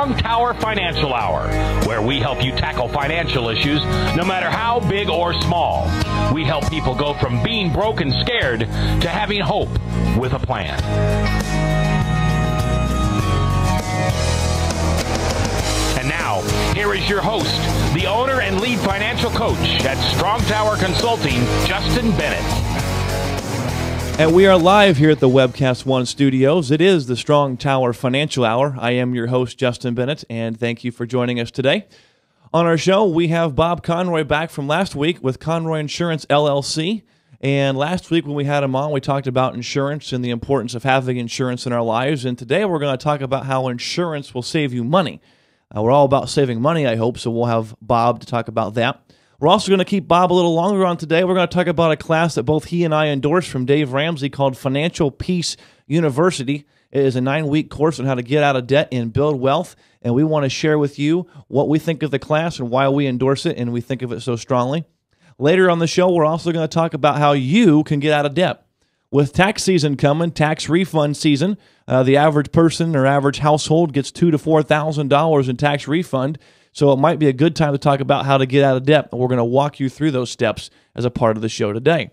Strong Tower Financial Hour, where we help you tackle financial issues no matter how big or small. We help people go from being broke and scared to having hope with a plan. And now, here is your host, the owner and lead financial coach at Strong Tower Consulting, Justin Bennett. And we are live here at the Webcast One studios. It is the Strong Tower Financial Hour. I am your host, Justin Bennett, and thank you for joining us today. On our show, we have Bob Conroy back from last week with Conroy Insurance, LLC. And last week when we had him on, we talked about insurance and the importance of having insurance in our lives. And today we're going to talk about how insurance will save you money. We're all about saving money, I hope, so we'll have Bob to talk about that. We're also going to keep Bob a little longer on today. We're going to talk about a class that both he and I endorsed from Dave Ramsey called Financial Peace University. It is a 9-week course on how to get out of debt and build wealth, and we want to share with you what we think of the class and why we endorse it and we think of it so strongly. Later on the show, we're also going to talk about how you can get out of debt. With tax season coming, tax refund season, the average person or average household gets $2,000 to $4,000 in tax refund. So it might be a good time to talk about how to get out of debt. And we're going to walk you through those steps as a part of the show today.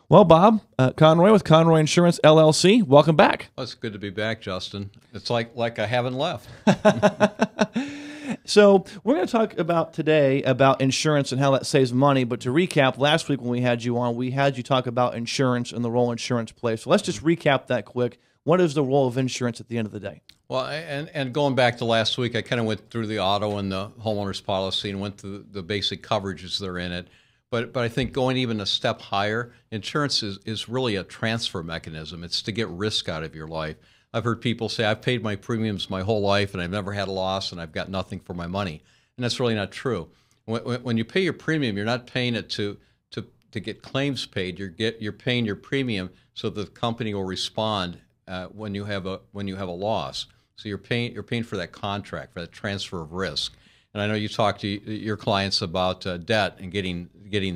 Well, Bob Conroy with Conroy Insurance, LLC, welcome back. Well, it's good to be back, Justin. It's like I haven't left. So we're going to talk about today about insurance and how that saves money. But to recap, last week when we had you on, we had you talk about insurance and the role insurance plays. So let's just recap that quick. What is the role of insurance at the end of the day? Well, and going back to last week, I kind of went through the auto and the homeowner's policy and went through the basic coverages that are in it. But I think going even a step higher, insurance is really a transfer mechanism. It's to get risk out of your life. I've heard people say, I've paid my premiums my whole life and I've never had a loss and I've got nothing for my money. And that's really not true. When you pay your premium, you're not paying it to get claims paid. You're paying your premium so the company will respond when you have a loss. So you're paying for that contract, for that transfer of risk. And I know you talk to your clients about debt and getting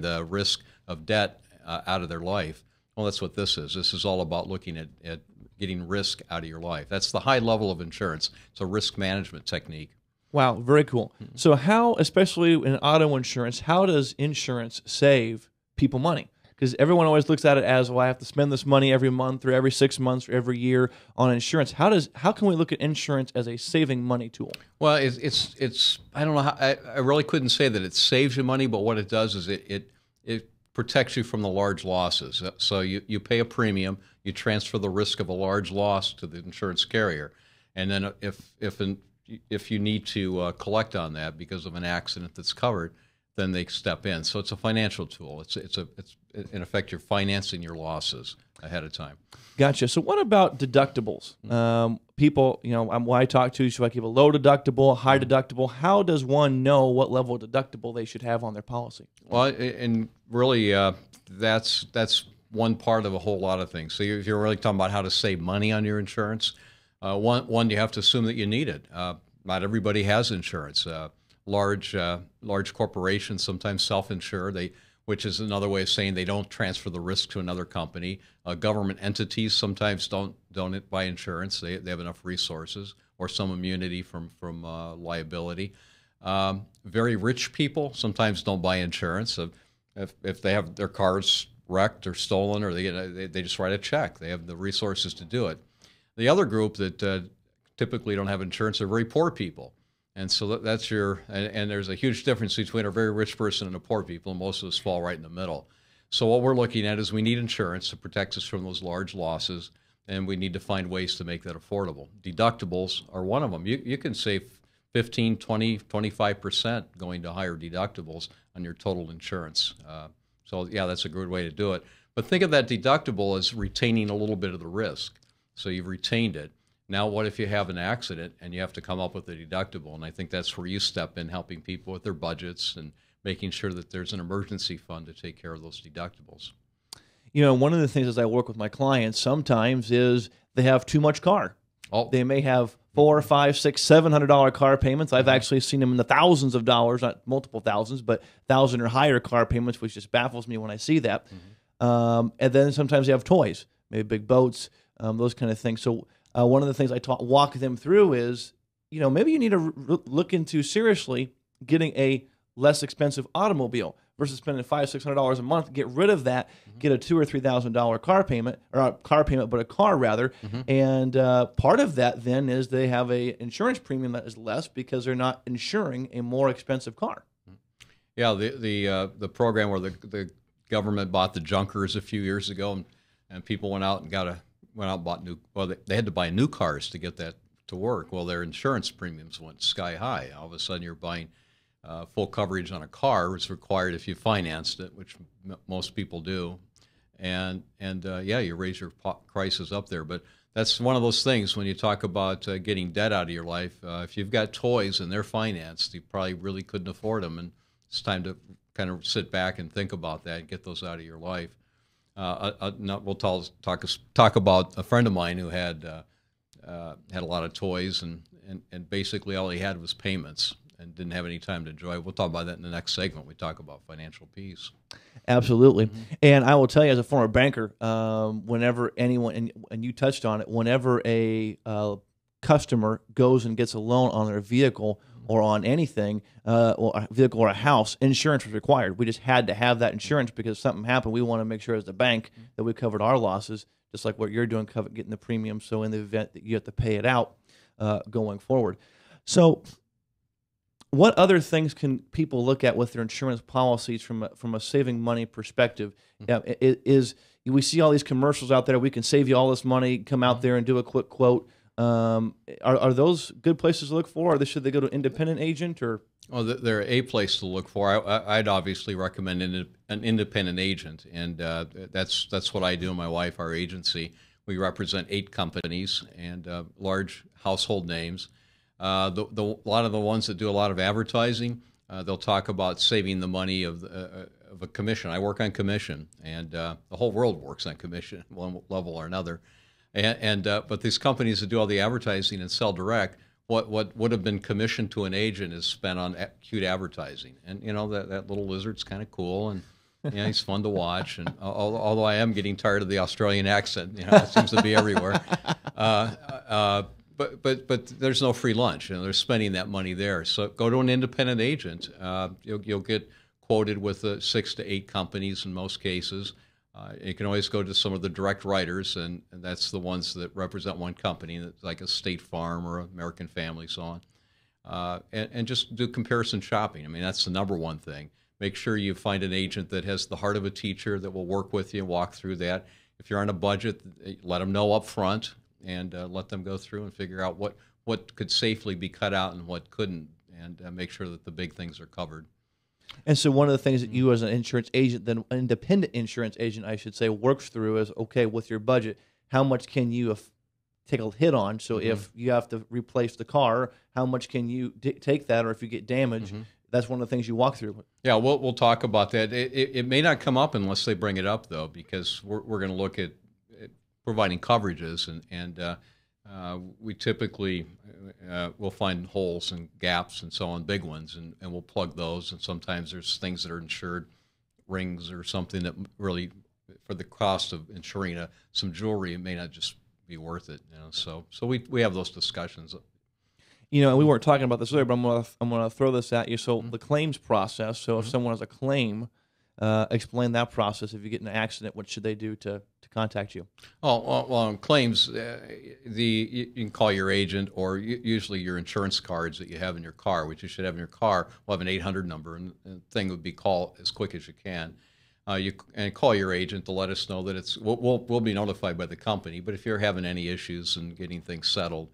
the risk of debt out of their life. Well, that's what this is. This is all about looking at getting risk out of your life. That's the high level of insurance. It's a risk management technique. Wow, very cool. So how, especially in auto insurance, how does insurance save people money? Because everyone always looks at it as, well, I have to spend this money every month or every 6 months or every year on insurance. How can we look at insurance as a saving money tool? Well, it's I don't know how, I really couldn't say that it saves you money, but what it does is it protects you from the large losses. So you pay a premium, you transfer the risk of a large loss to the insurance carrier, and then if you need to collect on that because of an accident that's covered, then they step in. So it's a financial tool. It's in effect, you're financing your losses ahead of time. Gotcha. So what about deductibles? People, when I talk to, should I keep a low deductible, a high deductible? How does one know what level of deductible they should have on their policy? Well, and really, that's one part of a whole lot of things. So if you're really talking about how to save money on your insurance, one you have to assume that you need it. Not everybody has insurance. Large corporations sometimes self-insure, which is another way of saying they don't transfer the risk to another company. Government entities sometimes don't buy insurance. They have enough resources or some immunity from liability. Very rich people sometimes don't buy insurance. If they have their cars wrecked or stolen, or they just write a check. They have the resources to do it. The other group that typically don't have insurance are very poor people. And so that's and there's a huge difference between a very rich person and a poor people, and most of us fall right in the middle. So what we're looking at is we need insurance to protect us from those large losses, and we need to find ways to make that affordable. Deductibles are one of them. You can save 15, 20, 25% going to higher deductibles on your total insurance. So yeah, that's a good way to do it. But think of that deductible as retaining a little bit of the risk. So you've retained it. Now, what if you have an accident and you have to come up with a deductible? And I think that's where you step in, helping people with their budgets and making sure that there's an emergency fund to take care of those deductibles. One of the things as I work with my clients sometimes is they have too much car. Oh. They may have $400, $500, $600, $700 car payments. I've actually seen them in the thousands of dollars, not multiple thousands, but 1,000 or higher car payments, which just baffles me when I see that. And then sometimes they have toys, maybe big boats, those kind of things. So one of the things I walk them through is, maybe you need to look into seriously getting a less expensive automobile versus spending $500-600 a month. Get rid of that. Get a $2,000 or $3,000 car payment, or not car payment, but a car rather. And part of that then is they have a insurance premium that is less because they're not insuring a more expensive car. Yeah, the program where the government bought the junkers a few years ago, and people went out and bought new. Well, they had to buy new cars to get that to work. Well, their insurance premiums went sky high. All of a sudden, you're buying full coverage on a car, which is required if you financed it, which most people do, and yeah, you raise your prices up there. But that's one of those things when you talk about getting debt out of your life. If you've got toys and they're financed, you probably really couldn't afford them, and it's time to kind of sit back and think about that and get those out of your life. We'll talk about a friend of mine who had a lot of toys, and basically all he had was payments and didn't have any time to enjoy. We'll talk about that in the next segment. We talk about financial peace. Absolutely. And I will tell you, as a former banker, whenever anyone, and you touched on it, whenever a customer goes and gets a loan on their vehicle or on anything, or a vehicle or a house, insurance was required. We just had to have that insurance because if something happened, we want to make sure as the bank that we covered our losses, just like what you're doing, getting the premium, so in the event that you have to pay it out going forward. So what other things can people look at with their insurance policies from a saving money perspective? We see all these commercials out there, we can save you all this money, come out there and do a quick quote. Are those good places to look for, or should they go to an independent agent? Or well, they're a place to look for. I'd obviously recommend an independent agent, and that's what I do. My wife, our agency, we represent 8 companies and large household names. A lot of the ones that do a lot of advertising, they'll talk about saving the money of a commission. I work on commission, and the whole world works on commission, one level or another. But these companies that do all the advertising and sell direct, what would have been commissioned to an agent is spent on cute advertising. And that little lizard's kind of cool, and he's fun to watch. And although I am getting tired of the Australian accent, it seems to be everywhere. But there's no free lunch. They're spending that money there. So go to an independent agent. You'll get quoted with 6 to 8 companies in most cases. You can always go to some of the direct writers, and that's the ones that represent one company, like a State Farm or American Family, so on. And just do comparison shopping. I mean, that's the number one thing. Make sure you find an agent that has the heart of a teacher that will work with you and walk through that. If you're on a budget, let them know up front, and let them go through and figure out what could safely be cut out and what couldn't, and make sure that the big things are covered. And so one of the things that you as an insurance agent, then an independent insurance agent, I should say, works through is, okay, with your budget, how much can you take a hit on? So if you have to replace the car, how much can you take that? Or if you get damage, that's one of the things you walk through. Yeah, we'll talk about that. It may not come up unless they bring it up, though, because we're going to look at providing coverages, and we typically will find holes and gaps and so on, big ones, and we'll plug those. And sometimes there's things that are insured, rings or something that really, for the cost of insuring some jewelry, it may not just be worth it. So we have those discussions. And we weren't talking about this earlier, but I'm gonna throw this at you. So the claims process. So if someone has a claim, explain that process. If you get in an accident, what should they do to contact you? Well, on claims, you can call your agent, or usually your insurance cards that you have in your car, which you should have in your car, will have an 800 number, and the thing would be call as quick as you can. And call your agent to let us know that we'll be notified by the company. But if you're having any issues and getting things settled,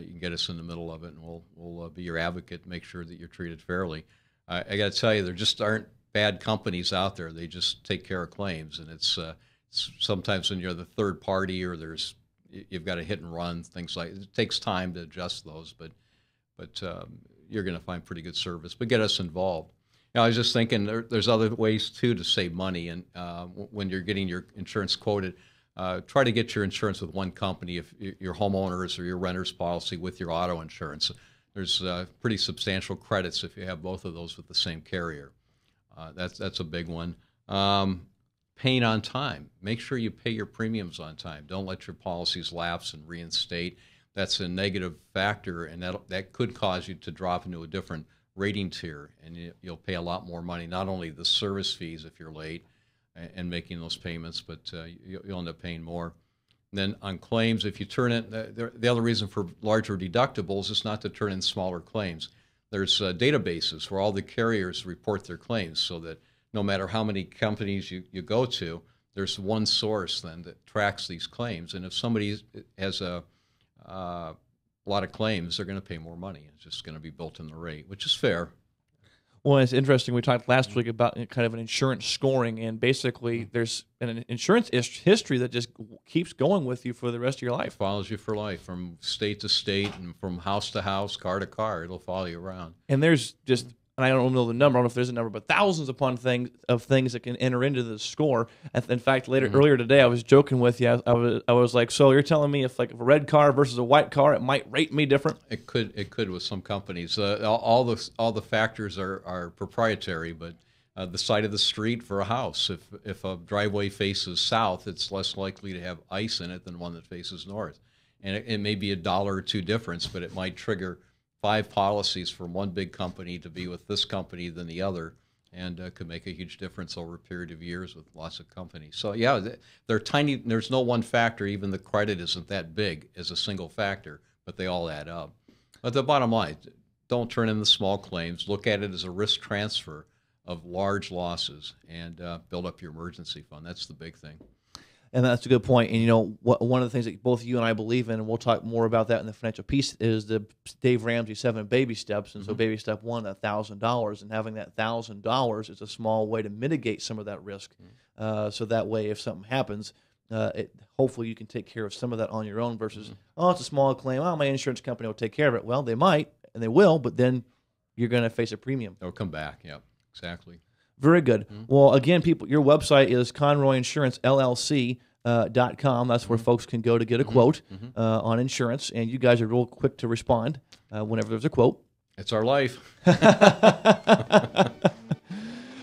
you can get us in the middle of it, and we'll be your advocate, make sure that you're treated fairly. I got to tell you, there just aren't bad companies out there. They just take care of claims, and it's sometimes when you're the third party, or you've got a hit and run, things like it takes time to adjust those, but you're going to find pretty good service. But get us involved. I was just thinking there's other ways too to save money, and when you're getting your insurance quoted, try to get your insurance with one company. If your homeowners or your renter's policy with your auto insurance, there's pretty substantial credits if you have both of those with the same carrier. That's a big one. Paying on time. Make sure you pay your premiums on time. Don't let your policies lapse and reinstate. that's a negative factor, and that could cause you to drop into a different rating tier, and you'll pay a lot more money, not only the service fees if you're late and making those payments, but you'll end up paying more. And then on claims, if you turn in, the other reason for larger deductibles is not to turn in smaller claims. There's databases where all the carriers report their claims, so that no matter how many companies you go to, there's one source then that tracks these claims. And if somebody has a lot of claims, they're going to pay more money. It's just going to be built in the rate, which is fair. Well, it's interesting. We talked last week about kind of an insurance scoring, and basically there's an insurance history that just keeps going with you for the rest of your life. Follows you for life, from state to state and from house to house, car to car. It'll follow you around. And there's just, and I don't know the number, I don't know if there's a number, but thousands upon things that can enter into the score. In fact, earlier today, I was joking with you. I was like, so you're telling me if a red car versus a white car, it might rate me different? It could with some companies. All the factors are proprietary, but the side of the street for a house, if a driveway faces south, it's less likely to have ice in it than one that faces north. And it may be $1 or $2 difference, but it might trigger 5 policies from one big company to be with this company than the other, and could make a huge difference over a period of years with lots of companies. So yeah, they're tiny. There's no one factor. Even the credit isn't that big as a single factor, but they all add up. But the bottom line, don't turn in the small claims. Look at it as a risk transfer of large losses, and build up your emergency fund. That's the big thing. And that's a good point. And, one of the things that both you and I believe in, and we'll talk more about that in the financial piece, is the Dave Ramsey 7 baby steps. And so baby step 1, $1,000. And having that $1,000 is a small way to mitigate some of that risk. So that way, if something happens, hopefully you can take care of some of that on your own versus, it's a small claim. Oh, my insurance company will take care of it. Well, they might, and they will, but then you're going to face a premium. It'll come back. Yeah, exactly. Very good. Well, again, people, your website is ConroyInsuranceLLC.com. That's where folks can go to get a quote on insurance, and you guys are real quick to respond whenever there's a quote. It's our life.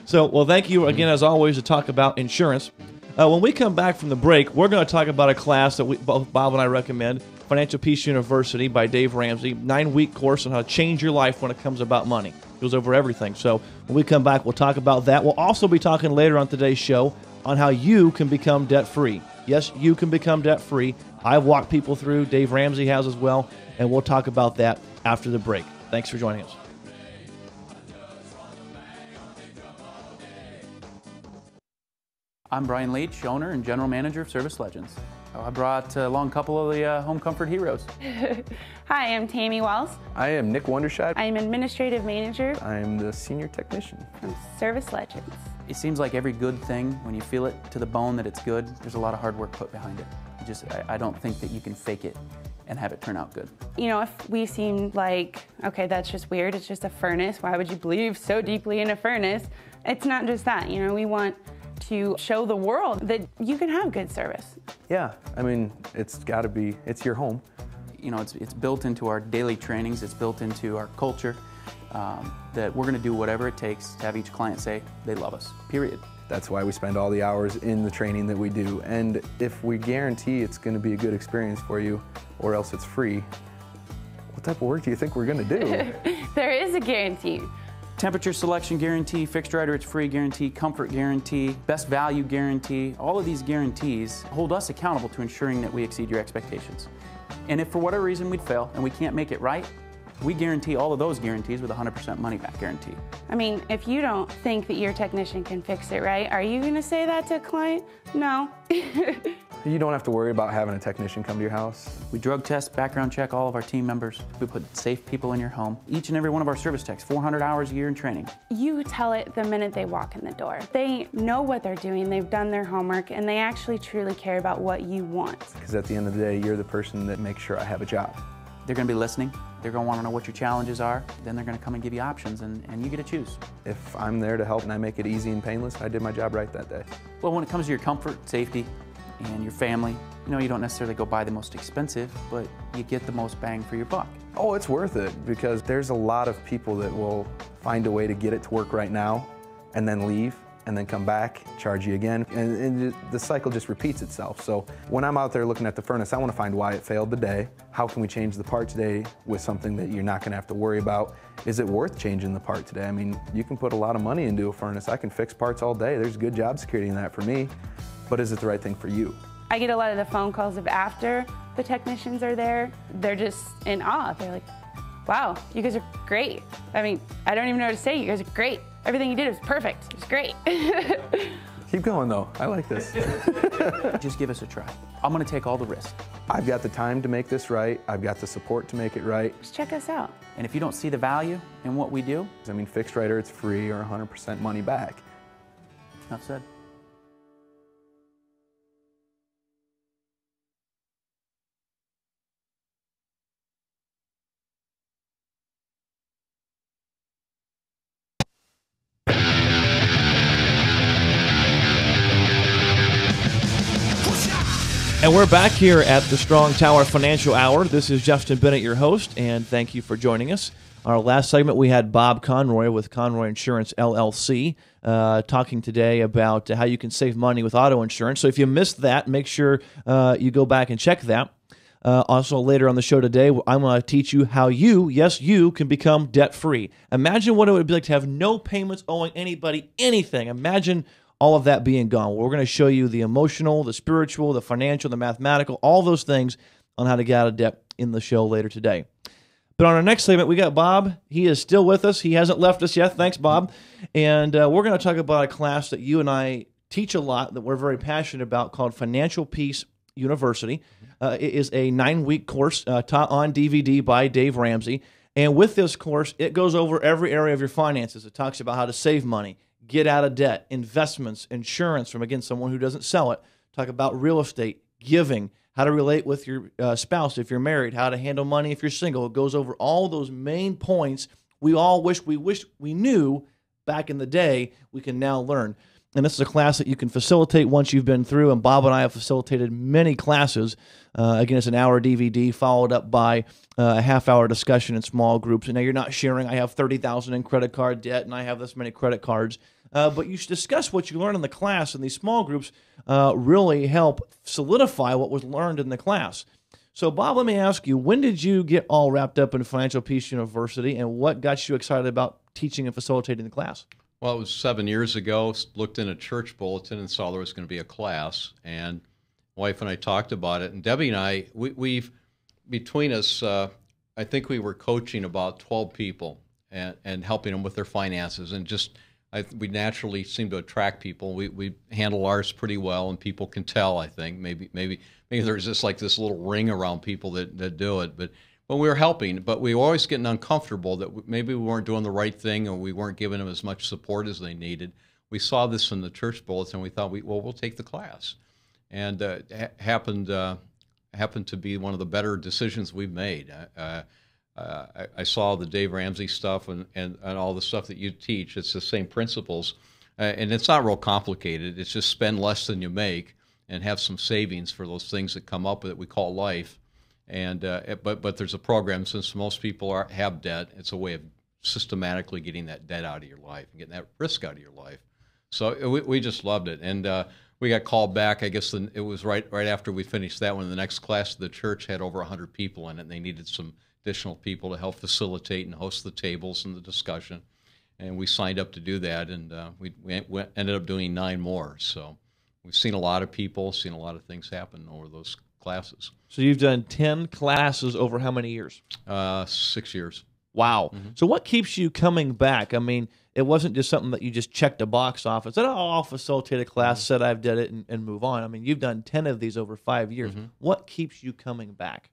So, well, thank you again, as always, to talk about insurance. When we come back from the break, we're going to talk about a class that both Bob and I recommend, Financial Peace University by Dave Ramsey, 9-week course on how to change your life when it comes about money. Goes over everything. So when we come back, we'll talk about that. We'll also be talking later on today's show on how you can become debt-free. Yes, you can become debt-free. I've walked people through. Dave Ramsey has as well. And we'll talk about that after the break. Thanks for joining us. I'm Brian Leach, owner and general manager of Service Legends. I brought along a couple of the home comfort heroes. Hi, I'm Tammy Wells. I am Nick Wondershad. I'm administrative manager I'm the senior technician from Service Legends. It seems like every good thing, when you feel it to the bone that it's good, there's a lot of hard work put behind it. I don't think that you can fake it and have it turn out good. If we seem like, okay, that's just weird, it's just a furnace, why would you believe so deeply in a furnace? It's not just that, we want to show the world that you can have good service. Yeah, I mean, it's your home. It's built into our daily trainings, it's built into our culture, that we're gonna do whatever it takes to have each client say they love us, period. That's why we spend all the hours in the training that we do. And if we guarantee it's gonna be a good experience for you, or else it's free, what type of work do you think we're gonna do? There is a guarantee. Temperature selection guarantee, fixed rider it's free guarantee, comfort guarantee, best value guarantee. All of these guarantees hold us accountable to ensuring that we exceed your expectations. And if for whatever reason we'd fail and we can't make it right, we guarantee all of those guarantees with a 100% money back guarantee. I mean, if you don't think that your technician can fix it right, are you gonna say that to a client? No. You don't have to worry about having a technician come to your house. We drug test, background check all of our team members. We put safe people in your home. Each and every one of our service techs, 400 hours a year in training. You tell it the minute they walk in the door. They know what they're doing, they've done their homework, and they actually truly care about what you want. Because at the end of the day, you're the person that makes sure I have a job. They're gonna be listening. They're gonna wanna know what your challenges are. Then they're gonna come and give you options, and you get to choose. If I'm there to help and I make it easy and painless, I did my job right that day. Well, when it comes to your comfort, safety, and your family, you don't necessarily go buy the most expensive, but you get the most bang for your buck. Oh, it's worth it, because there's a lot of people that will find a way to get it to work right now and then leave, and then come back, charge you again, and the cycle just repeats itself. So when I'm out there looking at the furnace, I want to find why it failed today. How can we change the part today with something that you're not going to have to worry about? Is it worth changing the part today? I mean, you can put a lot of money into a furnace. I can fix parts all day. There's good job security in that for me, but is it the right thing for you? I get a lot of the phone calls of after the technicians are there. They're just in awe. They're like, wow, you guys are great. I mean, I don't even know what to say. You guys are great. Everything you did was perfect. It was great. Keep going though. I like this. Just give us a try. I'm going to take all the risk. I've got the time to make this right. I've got the support to make it right. Just check us out. And if you don't see the value in what we do, I mean, fixed right or it's free or 100% money back. enough said. And we're back here at the Strong Tower Financial Hour. This is Justin Bennett, your host, and thank you for joining us. Our last segment, we had Bob Conroy with Conroy Insurance, LLC, talking today about how you can save money with auto insurance. So if you missed that, make sure you go back and check that. Also, later on the show today, I'm going to teach you how you, yes, you, can become debt-free. Imagine what it would be like to have no payments owing anybody anything. Imagine all of that being gone. We're going to show you the emotional, the spiritual, the financial, the mathematical, all those things on how to get out of debt in the show later today. But on our next segment, we got Bob. He is still with us. He hasn't left us yet. Thanks, Bob. And we're going to talk about a class that you and I teach a lot that we're very passionate about called Financial Peace University. It is a 9-week course taught on DVD by Dave Ramsey. And with this course, it goes over every area of your finances. It talks about how to save money, get out of debt, investments, insurance from, again, someone who doesn't sell it. Talk about real estate, giving, how to relate with your spouse if you're married, how to handle money if you're single. It goes over all those main points we all wish we knew back in the day. We can now learn. And this is a class that you can facilitate once you've been through, and Bob and I have facilitated many classes. Again, it's an hour DVD followed up by a half-hour discussion in small groups. And now you're not sharing, I have $30,000 in credit card debt, and I have this many credit cards. But you should discuss what you learn in the class, and these small groups really help solidify what was learned in the class. So, Bob, let me ask you, when did you get all wrapped up in Financial Peace University, and what got you excited about teaching and facilitating the class? Well, it was 7 years ago. Looked in a church bulletin and saw there was going to be a class, and my wife and I talked about it. And Debbie and I, we've between us, I think we were coaching about 12 people and helping them with their finances, and just we naturally seem to attract people. We handle ours pretty well, and people can tell. I think maybe there's just like this little ring around people that do it, but. Well, we were helping, but we were always getting uncomfortable that maybe we weren't doing the right thing or we weren't giving them as much support as they needed. We saw this in the church bulletin, and we thought, we'll take the class. And it happened to be one of the better decisions we've made. I saw the Dave Ramsey stuff and all the stuff that you teach. It's the same principles, and it's not real complicated. It's just spend less than you make and have some savings for those things that come up that we call life. And but there's a program, since most people have debt. It's a way of systematically getting that debt out of your life and getting that risk out of your life. So we just loved it, and we got called back. I guess it was right after we finished that one. The next class of the church had over 100 people in it, and they needed some additional people to help facilitate and host the tables and the discussion. And we signed up to do that, and we ended up doing 9 more. So we've seen a lot of people, seen a lot of things happen over those classes. So you've done 10 classes over how many years? 6 years. Wow. Mm-hmm. So what keeps you coming back? I mean, it wasn't just something that you just checked a box off and said, oh, I'll facilitate a class, said I've done it, and move on. I mean, you've done 10 of these over 5 years. Mm-hmm. What keeps you coming back?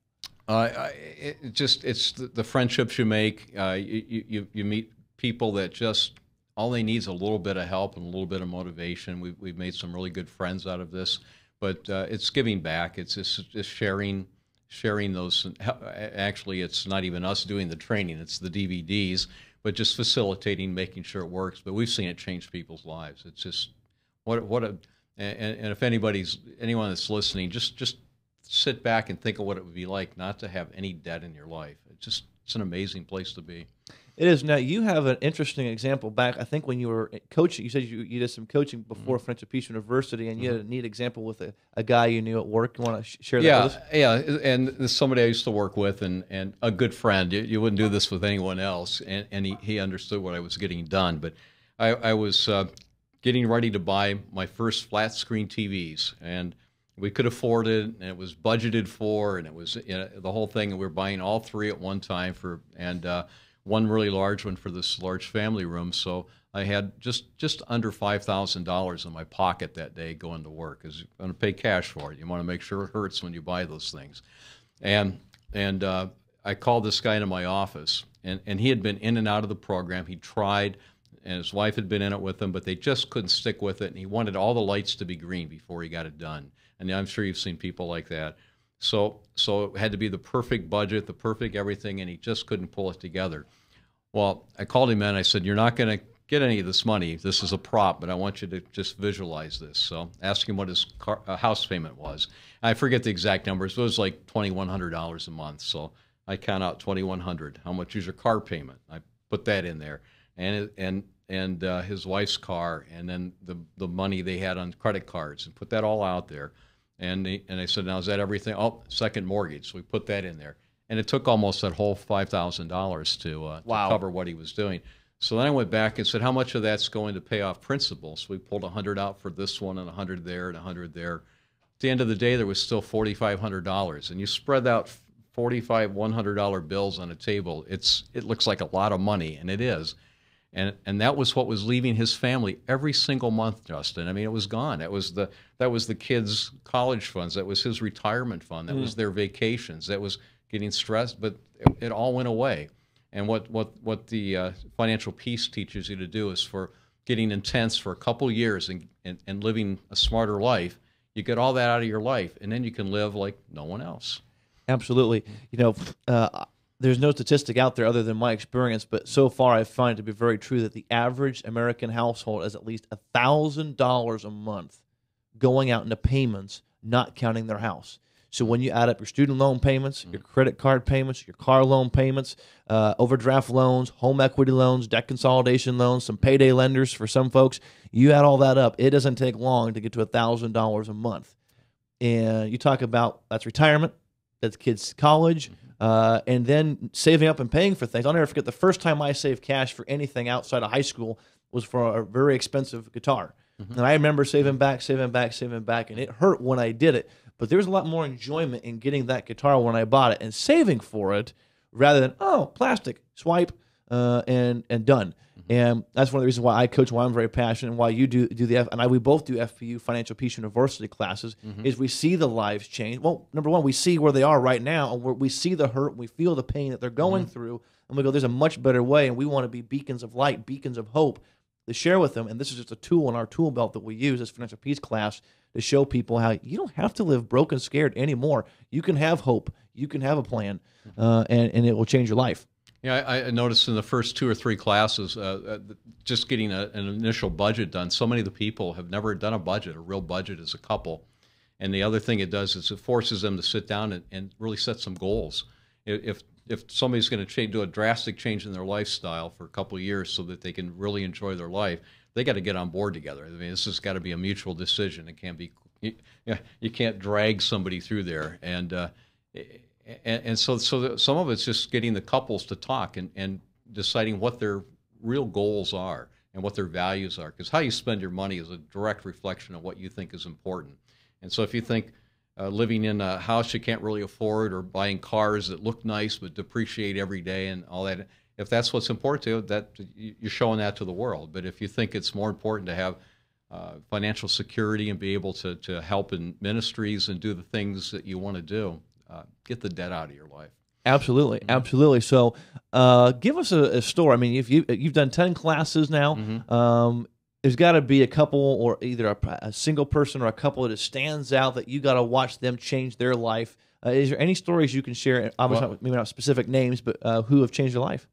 It's the friendships you make. You meet people that just, all they need is a little bit of help and a little bit of motivation. We've made some really good friends out of this. But it's giving back. It's just sharing those. Actually, it's not even us doing the training. It's the DVDs, but just facilitating, making sure it works. But we've seen it change people's lives. It's just and if anyone that's listening, just sit back and think of what it would be like not to have any debt in your life. It's an amazing place to be. It is. Now, you have an interesting example back, I think, when you were coaching. You said you did some coaching before Financial Peace University, and you had a neat example with a guy you knew at work. You want to share that with us? Yeah, and this is somebody I used to work with, and a good friend. You wouldn't do this with anyone else, and he understood what I was getting done. But I was getting ready to buy my first flat screen TVs, and we could afford it, and it was budgeted for, and it was the whole thing, and we were buying all three at one time one really large one for this large family room. So I had just under $5,000 in my pocket that day going to work, because you're going to pay cash for it. You want to make sure it hurts when you buy those things. And I called this guy into my office, and he had been in and out of the program. He tried, and his wife had been in it with him, but they just couldn't stick with it, and he wanted all the lights to be green before he got it done. And I'm sure you've seen people like that. So it had to be the perfect budget, the perfect everything, and he just couldn't pull it together. Well, I called him in, and I said, you're not going to get any of this money. This is a prop, but I want you to just visualize this. So ask him what his house payment was. I forget the exact numbers, but it was like $2,100 a month. So I count out $2,100. How much is your car payment? I put that in there. And his wife's car, and then the money they had on credit cards, and put that all out there. And I said, now is that everything? Oh, second mortgage. So we put that in there. And it took almost that whole $5,000 to cover what he was doing. So then I went back and said, how much of that's going to pay off principal? So we pulled $100 out for this one, and $100 there, and $100 there. At the end of the day, there was still $4,500. And you spread out $100 bills on a table, it looks like a lot of money, and it is. And that was what was leaving his family every single month, Justin. I mean, it was gone. That was the kids' college funds. That was his retirement fund. That was their vacations. That was getting stressed, but it all went away. And what the Financial Peace teaches you to do is, for getting intense for a couple years and living a smarter life, you get all that out of your life, and then you can live like no one else. Absolutely. There's no statistic out there other than my experience, but so far I find it to be very true that the average American household has at least $1,000 a month going out into payments, not counting their house. So when you add up your student loan payments, your credit card payments, your car loan payments, overdraft loans, home equity loans, debt consolidation loans, some payday lenders for some folks, you add all that up, it doesn't take long to get to $1,000 a month. And you talk about that's retirement, that's kids' college, and then saving up and paying for things. I'll never forget the first time I saved cash for anything outside of high school was for a very expensive guitar. And I remember saving back, and it hurt when I did it. But there's a lot more enjoyment in getting that guitar when I bought it and saving for it rather than, plastic, swipe, and done. And that's one of the reasons why I coach, why I'm very passionate, and why you do we both do FPU, Financial Peace University classes, is we see the lives change. Well, number one, we see where they are right now, and we see the hurt, we feel the pain that they're going through, and we go, there's a much better way, and we want to be beacons of light, beacons of hope to share with them. And this is just a tool in our tool belt that we use as Financial Peace class to show people how you don't have to live broke and scared anymore. You can have hope. You can have a plan, and it will change your life. Yeah, I noticed in the first 2 or 3 classes, just getting an initial budget done, so many of the people have never done a real budget as a couple. And the other thing it does is it forces them to sit down and really set some goals. If somebody's going to do a drastic change in their lifestyle for a couple of years so that they can really enjoy their life, they got to get on board together. I mean, this has got to be a mutual decision. It can't be, you can't drag somebody through there. And so some of it's just getting the couples to talk and deciding what their real goals are and what their values are. Because how you spend your money is a direct reflection of what you think is important. And so if you think living in a house you can't really afford, or buying cars that look nice but depreciate every day and all that, if that's what's important to you, that you're showing that to the world. But if you think it's more important to have financial security and be able to help in ministries and do the things that you want to do, get the debt out of your life. Absolutely, absolutely. So, give us a story. I mean, if you've done 10 classes now, there's got to be a couple, or either a single person or a couple that stands out that you got to watch them change their life. Is there any stories you can share? Obviously, maybe not specific names, but who have changed their life?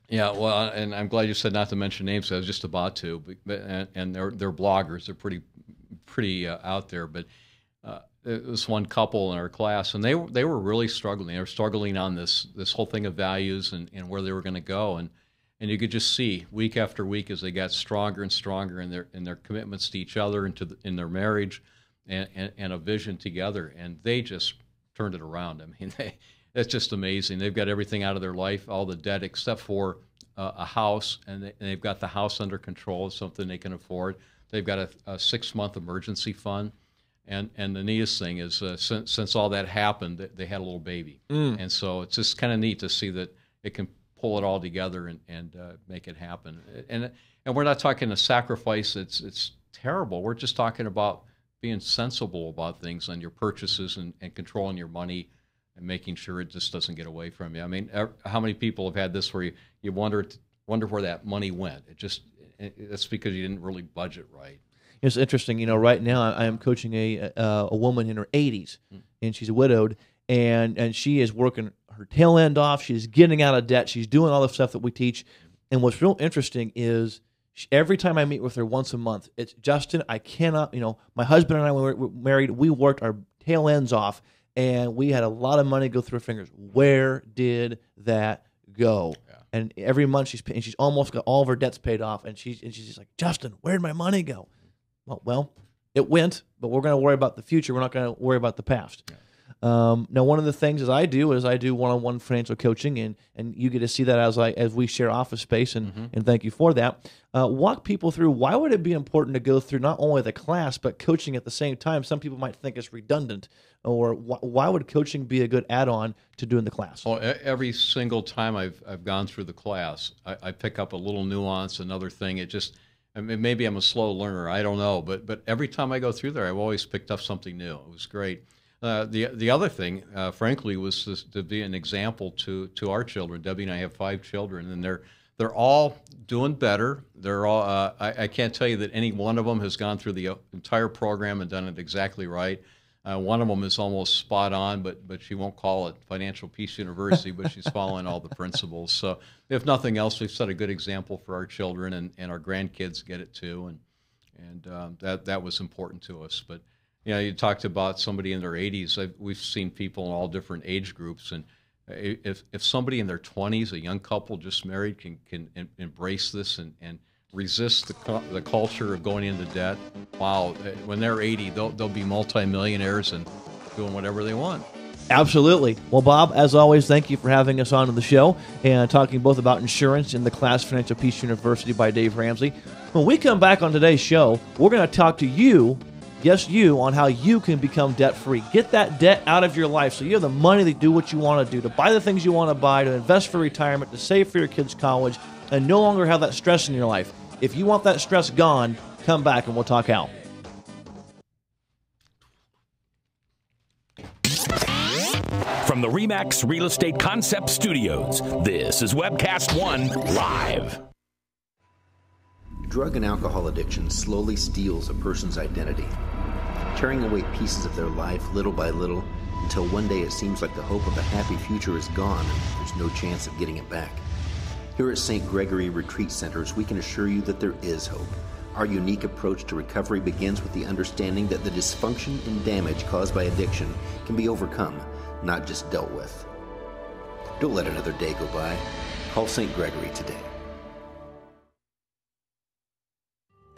Yeah, well, and I'm glad you said not to mention names. I was just about to, and they're bloggers. They're pretty out there, but. There was one couple in our class, and they were really struggling. They were struggling on this whole thing of values and where they were going to go. And and you could just see week after week as they got stronger and stronger in their commitments to each other and in their marriage and a vision together, and they just turned it around. I mean, it's just amazing. They've got everything out of their life, all the debt except for a house, and they've got the house under control. It's something they can afford. They've got a 6-month emergency fund, and the neatest thing is since all that happened, they had a little baby, and so it's just kind of neat to see that it can pull it all together and make it happen. And we're not talking a sacrifice. It's terrible. We're just talking about being sensible about things on your purchases and controlling your money and making sure it just doesn't get away from you. I mean, how many people have had this where you wonder where that money went? That's because you didn't really budget right. It's interesting. You know, right now I am coaching a woman in her 80s, and she's widowed, and she is working her tail end off. She's getting out of debt. She's doing all the stuff that we teach. And what's real interesting is every time I meet with her once a month, it's, Justin, I cannot, my husband and I, when we were married, we worked our tail ends off, and we had a lot of money go through our fingers. Where did that go? Yeah. And every month she's almost got all of her debts paid off, and she's just like, Justin, where'd my money go? Well, it went, but we're going to worry about the future. We're not going to worry about the past. Yeah. Now, one of the things I do one-on-one financial coaching, and you get to see that as we share office space, and thank you for that. Walk people through, why would it be important to go through not only the class but coaching at the same time? Some people might think it's redundant, or why would coaching be a good add-on to doing the class? Well, every single time I've gone through the class, I pick up a little nuance, another thing. Maybe I'm a slow learner, I don't know, but every time I go through there, I've always picked up something new. It was great. The other thing, frankly, was to be an example to our children. Debbie and I have 5 children, and they're all doing better. They're all. I can't tell you that any one of them has gone through the entire program and done it exactly right. One of them is almost spot on, but she won't call it Financial Peace University, but she's following all the principles. So if nothing else, we've set a good example for our children, and our grandkids get it too, and that was important to us. But you talked about somebody in their 80s. We've seen people in all different age groups, and if somebody in their 20s, a young couple just married, can embrace this and resist the culture of going into debt, wow, when they're 80, they'll be multimillionaires and doing whatever they want. Absolutely. Well, Bob, as always, thank you for having us on to the show and talking both about insurance and the class Financial Peace University by Dave Ramsey. When we come back on today's show, we're going to talk to you, yes, you, on how you can become debt-free. Get that debt out of your life so you have the money to do what you want to do, to buy the things you want to buy, to invest for retirement, to save for your kids' college, and no longer have that stress in your life. If you want that stress gone, come back and we'll talk how. From the RE/MAX Real Estate Concept Studios, this is Webcast One Live. Drug and alcohol addiction slowly steals a person's identity, tearing away pieces of their life little by little until one day it seems like the hope of a happy future is gone and there's no chance of getting it back. Here at St. Gregory Retreat Centers, we can assure you that there is hope. Our unique approach to recovery begins with the understanding that the dysfunction and damage caused by addiction can be overcome, not just dealt with. Don't let another day go by. Call St. Gregory today.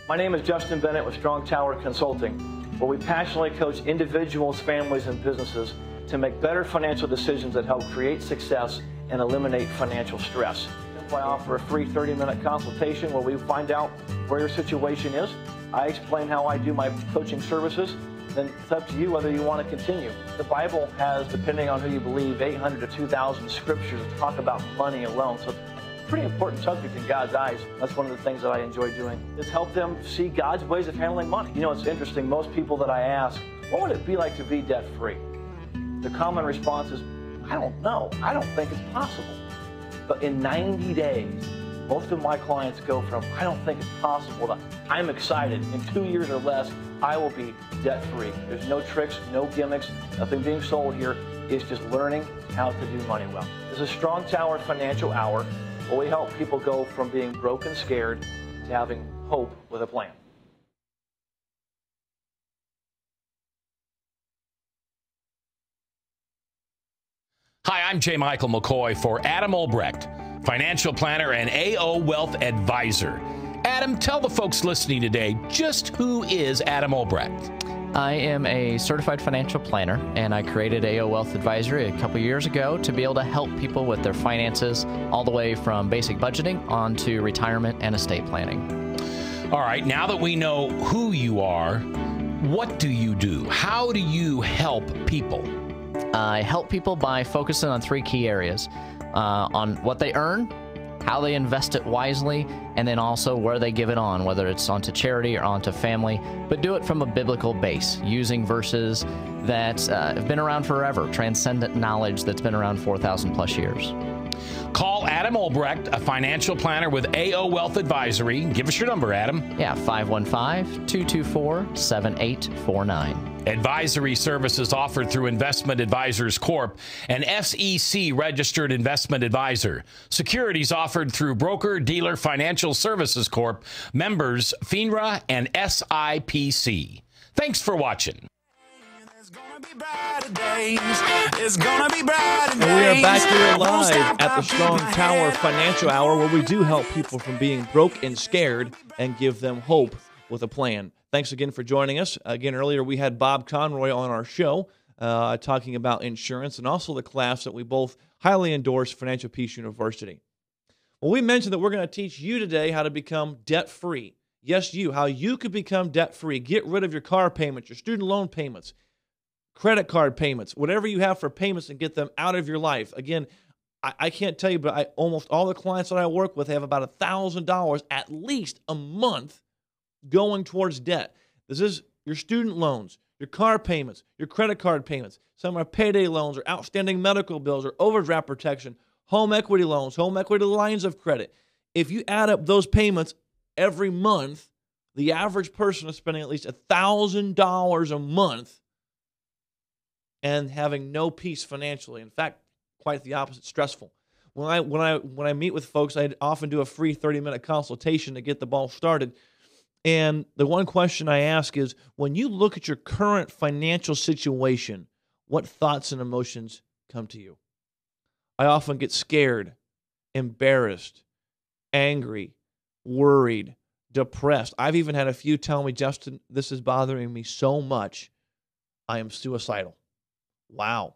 My name is Justin Bennett with Strong Tower Consulting, where we passionately coach individuals, families, and businesses to make better financial decisions that help create success and eliminate financial stress. I offer a free 30-minute consultation where we find out where your situation is. I explain how I do my coaching services. Then it's up to you whether you want to continue. The Bible has, depending on who you believe, 800 to 2,000 scriptures that talk about money alone. So it's a pretty important subject in God's eyes. That's one of the things that I enjoy doing, is help them see God's ways of handling money. It's interesting. Most people that I ask, what would it be like to be debt-free? The common response is, I don't know. I don't think it's possible. But in 90 days, most of my clients go from, I don't think it's possible, to, I'm excited. In 2 years or less, I will be debt-free. There's no tricks, no gimmicks, nothing being sold here. It's just learning how to do money well. This is Strong Tower Financial Hour, where we help people go from being broke and scared to having hope with a plan. Hi, I'm J. Michael McCoy for Adam Olbrecht. financial planner and AO Wealth advisor. Adam, tell the folks listening today just who is Adam Albrecht. I am a certified financial planner, and I created AO Wealth Advisory a couple years ago to be able to help people with their finances all the way from basic budgeting on to retirement and estate planning. All right, now that we know who you are, what do you do? How do you help people? I help people by focusing on three key areas, on what they earn, how they invest it wisely, and then also where they give it on, whether it's onto charity or onto family, but do it from a biblical base, using verses that have been around forever, transcendent knowledge that's been around 4,000 plus years. Call Adam Albrecht, a financial planner with AO Wealth Advisory. Give us your number, Adam. Yeah, 515-224-7849. Advisory services offered through Investment Advisors Corp., an SEC-registered investment advisor. Securities offered through Broker Dealer Financial Services Corp., members FINRA and SIPC. Thanks for watching. And we are back here live at the Strong Tower Financial Hour, where we do help people from being broke and scared and give them hope with a plan. Thanks again for joining us. Again, earlier we had Bob Conroy on our show talking about insurance and also the class that we both highly endorse, Financial Peace University. Well, we mentioned that we're going to teach you today how to become debt-free. Yes, you, how you could become debt-free. Get rid of your car payments, your student loan payments, credit card payments, whatever you have for payments, and get them out of your life. Again, I can't tell you, but almost all the clients that I work with have about $1,000 at least a month going towards debt. This is your student loans, your car payments, your credit card payments. Some are payday loans or outstanding medical bills or overdraft protection, home equity loans, home equity lines of credit. If you add up those payments every month, the average person is spending at least $1,000 a month and having no peace financially. In fact, quite the opposite, stressful. When I meet with folks, I often do a free 30-minute consultation to get the ball started. And the one question I ask is, when you look at your current financial situation, what thoughts and emotions come to you? I often get scared, embarrassed, angry, worried, depressed. I've even had a few tell me, Justin, this is bothering me so much, I am suicidal. Wow.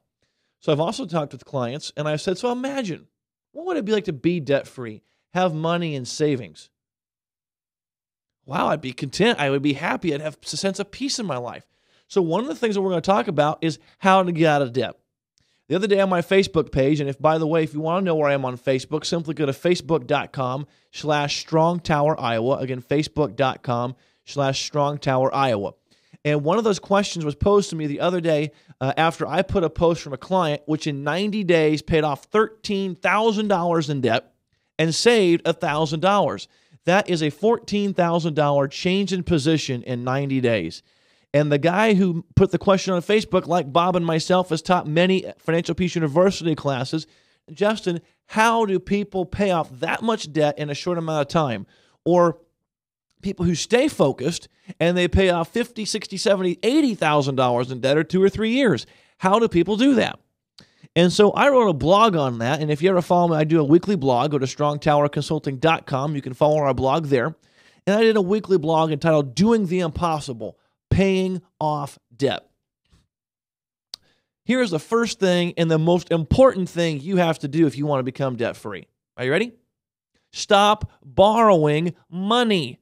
So I've also talked with clients, and I've said, so imagine, what would it be like to be debt-free, have money in savings? Wow, I'd be content. I would be happy. I'd have a sense of peace in my life. So one of the things that we're going to talk about is how to get out of debt. The other day on my Facebook page, and by the way, if you want to know where I am on Facebook, simply go to facebook.com/StrongTowerIowa. Again, facebook.com/StrongTowerIowa. And one of those questions was posed to me the other day after I put a post from a client, which in 90 days paid off $13,000 in debt and saved $1,000. That is a $14,000 change in position in 90 days. And the guy who put the question on Facebook, like Bob and myself, has taught many Financial Peace University classes. Justin, how do people pay off that much debt in a short amount of time? Or people who stay focused and they pay off $50,000, $60,000, $70,000, $80,000 in debt in 2 or 3 years. How do people do that? And so I wrote a blog on that, and if you ever follow me, I do a weekly blog. Go to strongtowerconsulting.com. You can follow our blog there. And I did a weekly blog entitled Doing the Impossible, Paying Off Debt. Here's the first thing and the most important thing you have to do if you want to become debt-free. Are you ready? Stop borrowing money.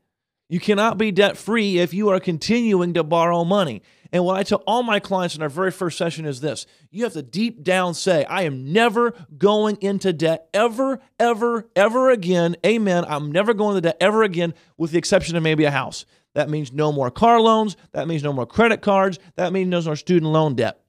You cannot be debt-free if you are continuing to borrow money. And what I tell all my clients in our very first session is this. You have to deep down say, I am never going into debt ever, ever, ever again. Amen. I'm never going into debt ever again, with the exception of maybe a house. That means no more car loans. That means no more credit cards. That means no more student loan debt.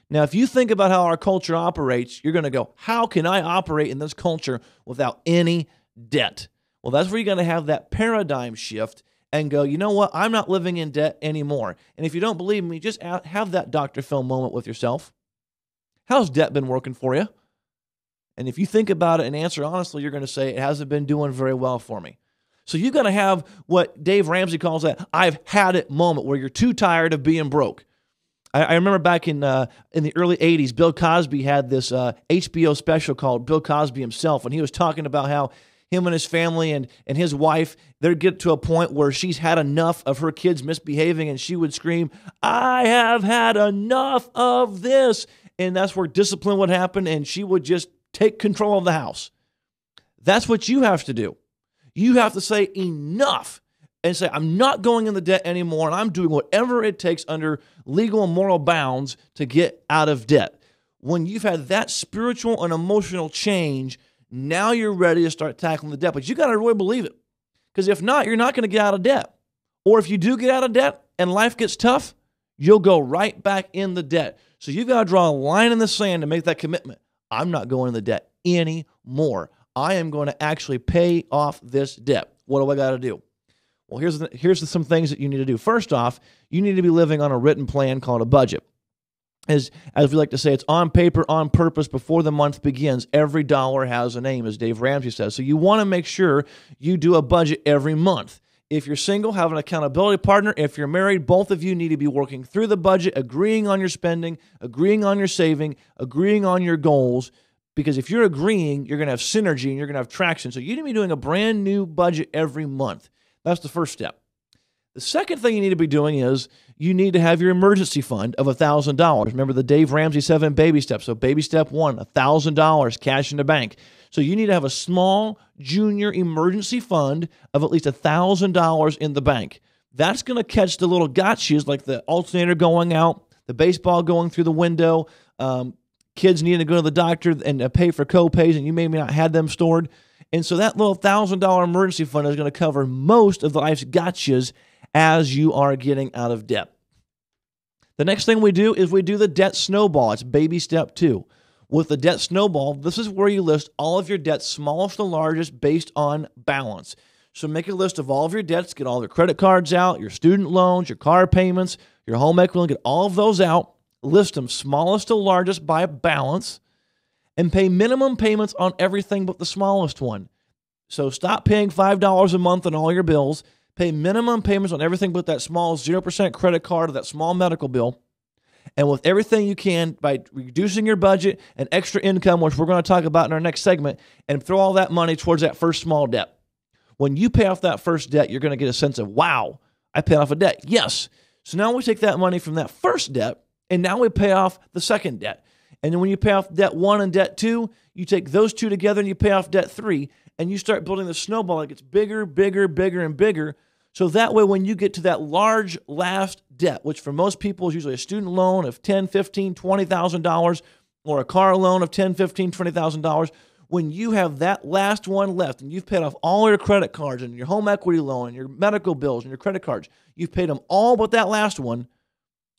Now, if you think about how our culture operates, you're going to go, how can I operate in this culture without any debt? Well, that's where you're going to have that paradigm shift and go, you know what? I'm not living in debt anymore. And if you don't believe me, just have that Dr. Phil moment with yourself. How's debt been working for you? And if you think about it and answer honestly, you're going to say, it hasn't been doing very well for me. So you're going to have what Dave Ramsey calls that I've had it moment, where you're too tired of being broke. I remember back in the early 80s, Bill Cosby had this HBO special called Bill Cosby Himself, and he was talking about how him and his family and his wife, they'd get to a point where she's had enough of her kids misbehaving, and she would scream, "I have had enough of this." And that's where discipline would happen, and she would just take control of the house. That's what you have to do. You have to say enough and say, I'm not going in the debt anymore, and I'm doing whatever it takes under legal and moral bounds to get out of debt. When you've had that spiritual and emotional change, now you're ready to start tackling the debt. But you got to really believe it. Because if not, you're not going to get out of debt. Or if you do get out of debt and life gets tough, you'll go right back in the debt. So you've got to draw a line in the sand to make that commitment. I'm not going in the debt anymore. I am going to actually pay off this debt. What do I got to do? Well, here's some things that you need to do. First off, you need to be living on a written plan called a budget. As we like to say, it's on paper, on purpose. Before the month begins, every dollar has a name, as Dave Ramsey says. So you want to make sure you do a budget every month. If you're single, have an accountability partner. If you're married, both of you need to be working through the budget, agreeing on your spending, agreeing on your saving, agreeing on your goals. Because if you're agreeing, you're going to have synergy and you're going to have traction. So you need to be doing a brand new budget every month. That's the first step. The second thing you need to be doing is you need to have your emergency fund of $1,000. Remember the Dave Ramsey 7 baby steps. So baby step 1, $1,000 cash in the bank. So you need to have a small junior emergency fund of at least $1,000 in the bank. That's going to catch the little gotchas like the alternator going out, the baseball going through the window, kids needing to go to the doctor and pay for co-pays, and you may not have them stored. And so that little $1,000 emergency fund is going to cover most of life's gotchas as you are getting out of debt. The next thing we do is we do the debt snowball. It's baby step 2. With the debt snowball, this is where you list all of your debts, smallest to largest, based on balance. So make a list of all of your debts, get all your credit cards out, your student loans, your car payments, your home equity, get all of those out, list them smallest to largest by balance, and pay minimum payments on everything but the smallest one. So stop paying $5 a month on all your bills. Pay minimum payments on everything but that small 0% credit card or that small medical bill. And with everything you can, by reducing your budget and extra income, which we're going to talk about in our next segment, and throw all that money towards that first small debt. When you pay off that first debt, you're going to get a sense of, wow, I paid off a debt. Yes. So now we take that money from that first debt, and now we pay off the second debt. And then when you pay off debt 1 and debt 2, you take those two together and you pay off debt 3, and you start building the snowball. It gets bigger, bigger, bigger, and bigger. So that way, when you get to that large last debt, which for most people is usually a student loan of $10,000, $15,000, $20,000, or a car loan of $10,000, $15,000, $20,000, when you have that last one left and you've paid off all your credit cards and your home equity loan and your medical bills and your credit cards, you've paid them all but that last one,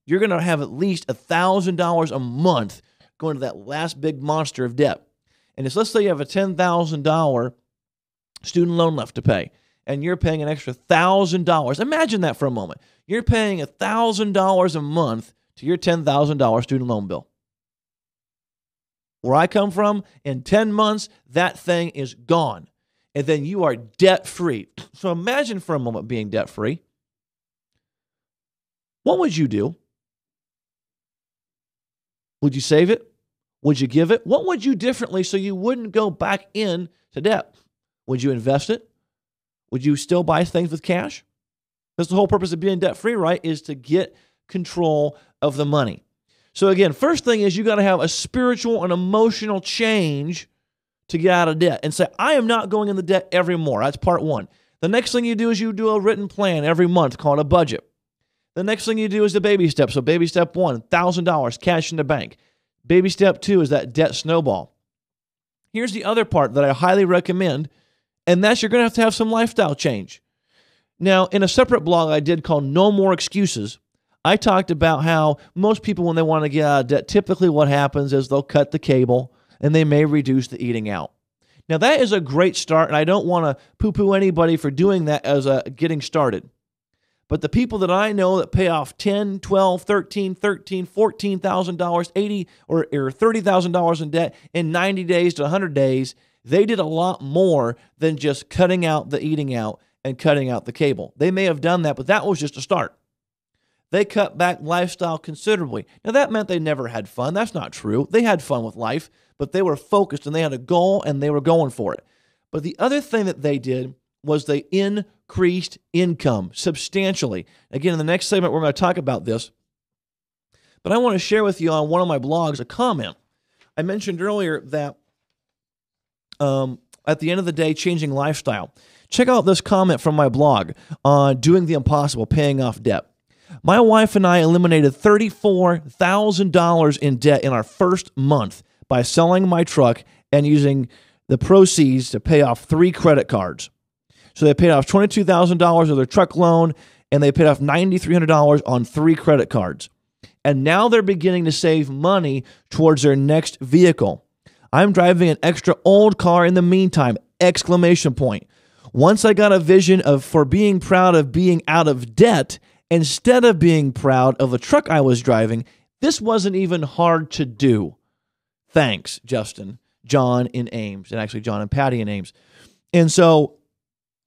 you're going to have at least $1,000 a month going to that last big monster of debt. And let's say you have a $10,000 student loan left to pay, and you're paying an extra $1,000. Imagine that for a moment. You're paying $1,000 a month to your $10,000 student loan bill. Where I come from, in 10 months, that thing is gone. And then you are debt-free. So imagine for a moment being debt-free. What would you do? Would you save it? Would you give it? What would you do differently so you wouldn't go back into debt? Would you invest it? Would you still buy things with cash? That's the whole purpose of being debt-free, right, is to get control of the money. So again, first thing is you got to have a spiritual and emotional change to get out of debt and say, I am not going in the debt evermore. That's part 1. The next thing you do is you do a written plan every month called a budget. The next thing you do is the baby step. So baby step 1, $1,000 cash in the bank. Baby step 2 is that debt snowball. Here's the other part that I highly recommend, and that's you're going to have some lifestyle change. Now, in a separate blog I did called No More Excuses, I talked about how most people, when they want to get out of debt, typically what happens is they'll cut the cable and they may reduce the eating out. Now, that is a great start, and I don't want to poo-poo anybody for doing that as a getting started. But the people that I know that pay off $10,000, $12,000, $13,000, $14,000, $80,000 or $30,000 in debt in 90 days to 100 days, they did a lot more than just cutting out the eating out and cutting out the cable. They may have done that, but that was just a start. They cut back lifestyle considerably. Now, that meant they never had fun. That's not true. They had fun with life, but they were focused and they had a goal and they were going for it. But the other thing that they did was they increased income substantially. Again, in the next segment, we're going to talk about this. But I want to share with you on one of my blogs a comment. I mentioned earlier that at the end of the day, changing lifestyle. Check out this comment from my blog on doing the impossible, paying off debt. My wife and I eliminated $34,000 in debt in our first month by selling my truck and using the proceeds to pay off 3 credit cards. So they paid off $22,000 of their truck loan, and they paid off $9,300 on 3 credit cards. And now they're beginning to save money towards their next vehicle. I'm driving an extra old car in the meantime, exclamation point. Once I got a vision for being proud of being out of debt, instead of being proud of the truck I was driving, this wasn't even hard to do. Thanks, Justin, John in Ames, and actually John and Patty in Ames. And so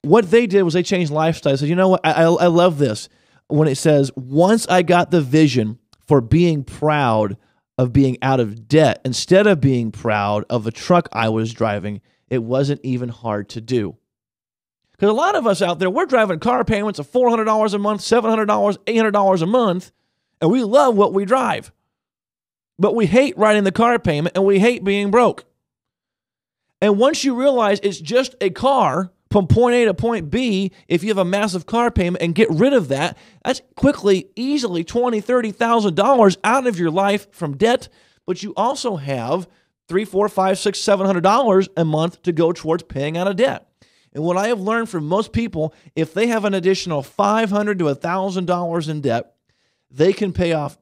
what they did was they changed lifestyle. They said, you know what, I love this. When it says, once I got the vision for being proud of being out of debt, instead of being proud of the truck I was driving, it wasn't even hard to do. Because a lot of us out there, we're driving car payments of $400 a month, $700, $800 a month, and we love what we drive. But we hate writing the car payment, and we hate being broke. And once you realize it's just a car from point A to point B, if you have a massive car payment and get rid of that, that's quickly, easily $20,000, $30,000 out of your life from debt. But you also have $300, $400, $500, $600, $700 a month to go towards paying out of debt. And what I have learned from most people, if they have an additional $500 to $1,000 in debt, they can pay off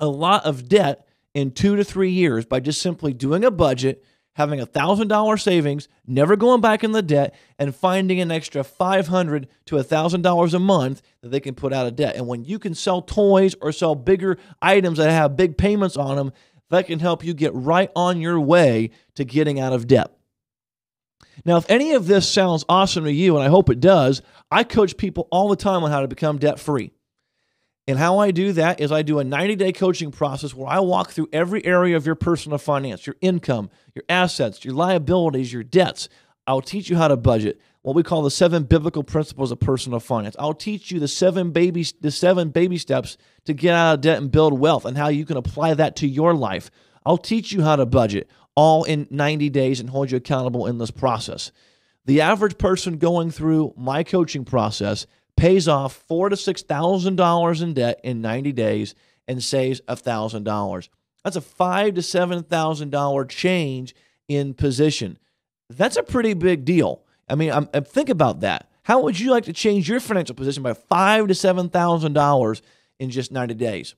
a lot of debt in 2 to 3 years by just simply doing a budget, having $1,000 savings, never going back in the debt, and finding an extra $500 to $1,000 a month that they can put out of debt. And when you can sell toys or sell bigger items that have big payments on them, that can help you get right on your way to getting out of debt. Now, if any of this sounds awesome to you, and I hope it does, I coach people all the time on how to become debt-free. And how I do that is I do a 90-day coaching process where I walk through every area of your personal finance, your income, your assets, your liabilities, your debts. I'll teach you how to budget, what we call the 7 biblical principles of personal finance. I'll teach you the 7 baby steps to get out of debt and build wealth and how you can apply that to your life. I'll teach you how to budget, all in 90 days, and hold you accountable in this process. The average person going through my coaching process pays off $4,000 to $6,000 in debt in 90 days and saves $1,000. That's a $5,000 to $7,000 change in position. That's a pretty big deal. I mean, think about that. How would you like to change your financial position by $5,000 to $7,000 in just 90 days?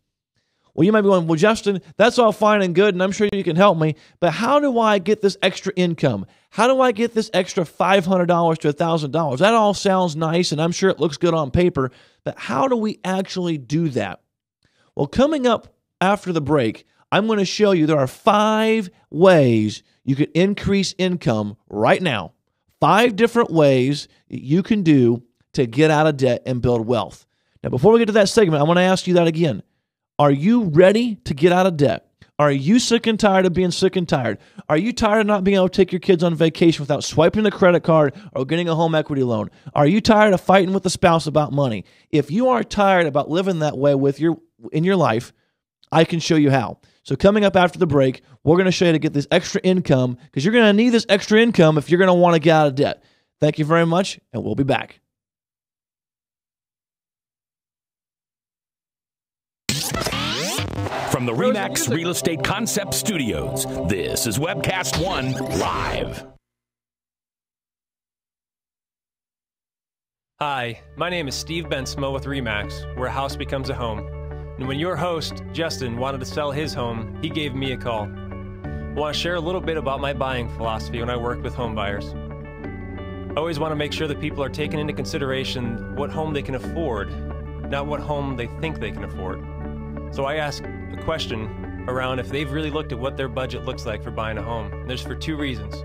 Well, you might be going, well, Justin, that's all fine and good, and I'm sure you can help me, but how do I get this extra income? How do I get this extra $500 to $1,000? That all sounds nice, and I'm sure it looks good on paper, but how do we actually do that? Well, coming up after the break, I'm going to show you there are 5 ways you can increase income right now. 5 different ways you can do to get out of debt and build wealth. Now, before we get to that segment, I want to ask you that again. Are you ready to get out of debt? Are you sick and tired of being sick and tired? Are you tired of not being able to take your kids on vacation without swiping the credit card or getting a home equity loan? Are you tired of fighting with the spouse about money? If you are tired about living that way in your life, I can show you how. So coming up after the break, we're going to show you to get this extra income, because you're going to need this extra income if you're going to want to get out of debt. Thank you very much, and we'll be back. From the RE/MAX Real Estate Concept Studios, this is Webcast One Live. Hi, my name is Steve Bensmo with RE/MAX, where a house becomes a home. And when your host, Justin, wanted to sell his home, he gave me a call. I want to share a little bit about my buying philosophy when I work with home buyers. I always want to make sure that people are taking into consideration what home they can afford, not what home they think they can afford. So I ask a question around if they've really looked at what their budget looks like for buying a home. And there's for 2 reasons.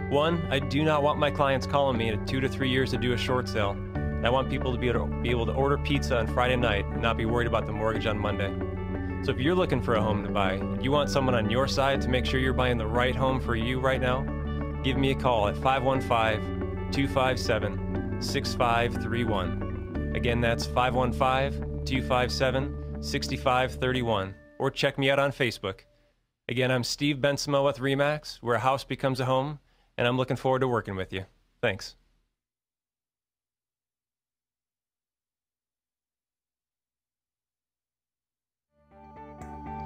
One, I do not want my clients calling me in 2 to 3 years to do a short sale. And I want people to be able to order pizza on Friday night and not be worried about the mortgage on Monday. So if you're looking for a home to buy, and you want someone on your side to make sure you're buying the right home for you right now, give me a call at 515-257-6531. Again, that's 515-257-6531. Or check me out on Facebook. Again, I'm Steve Bensmo with RE/MAX, where a house becomes a home, and I'm looking forward to working with you. Thanks.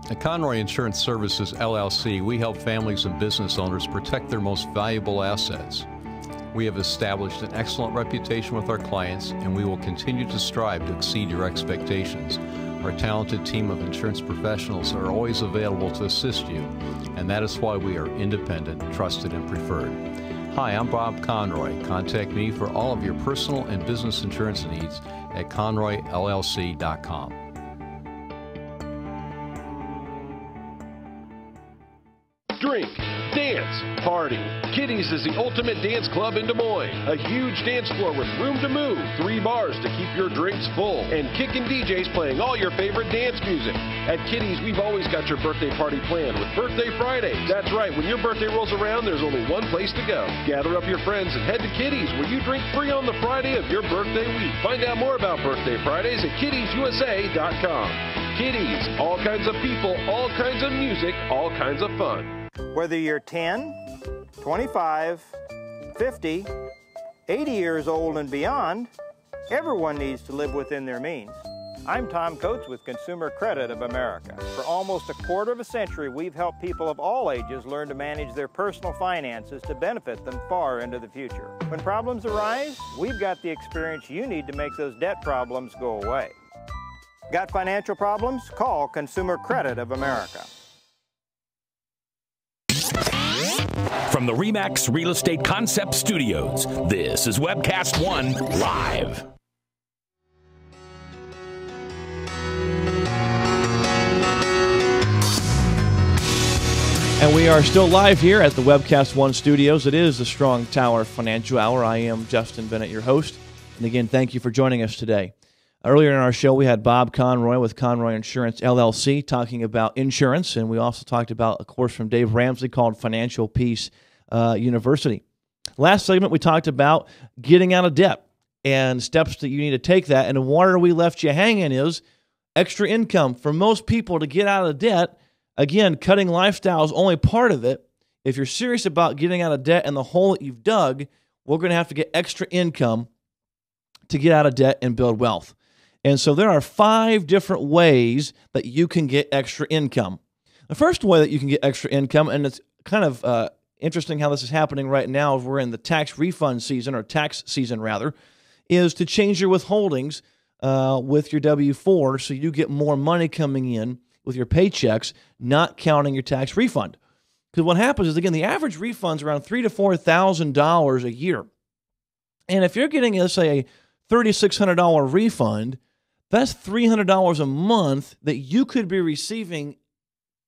At Conroy Insurance Services, LLC, we help families and business owners protect their most valuable assets. We have established an excellent reputation with our clients, and we will continue to strive to exceed your expectations. Our talented team of insurance professionals are always available to assist you, and that is why we are independent, trusted, and preferred. Hi, I'm Bob Conroy. Contact me for all of your personal and business insurance needs at conroyllc.com. Drink, dance, party. Kitty's is the ultimate dance club in Des Moines. A huge dance floor with room to move, 3 bars to keep your drinks full, and kickin' DJs playing all your favorite dance music. At Kitty's, we've always got your birthday party planned with Birthday Fridays. That's right, when your birthday rolls around, there's only one place to go. Gather up your friends and head to Kitty's, where you drink free on the Friday of your birthday week. Find out more about Birthday Fridays at kittiesusa.com. Kitty's, all kinds of people, all kinds of music, all kinds of fun. Whether you're 10, 25, 50, 80 years old and beyond, everyone needs to live within their means. I'm Tom Coates with Consumer Credit of America. For almost a quarter of a century, we've helped people of all ages learn to manage their personal finances to benefit them far into the future. When problems arise, we've got the experience you need to make those debt problems go away. Got financial problems? Call Consumer Credit of America. From the RE/MAX Real Estate Concept Studios, this is Webcast One Live. And we are still live here at the Webcast One Studios. It is the Strong Tower Financial Hour. I am Justin Bennett, your host. And again, thank you for joining us today. Earlier in our show, we had Bob Conroy with Conroy Insurance, LLC, talking about insurance, and we also talked about a course from Dave Ramsey called Financial Peace University. Last segment, we talked about getting out of debt and steps that you need to take that, and where we left you hanging is extra income. For most people to get out of debt, again, cutting lifestyle is only part of it. If you're serious about getting out of debt and the hole that you've dug, we're going to have to get extra income to get out of debt and build wealth. And so there are 5 different ways that you can get extra income. The first way that you can get extra income, and it's kind of interesting how this is happening right now, as we're in the tax refund season, or tax season rather, is to change your withholdings with your W-4 so you get more money coming in with your paychecks, not counting your tax refund. Because what happens is, again, the average refund's around $3,000 to $4,000 a year. And if you're getting, let's say, a $3,600 refund, that's $300 a month that you could be receiving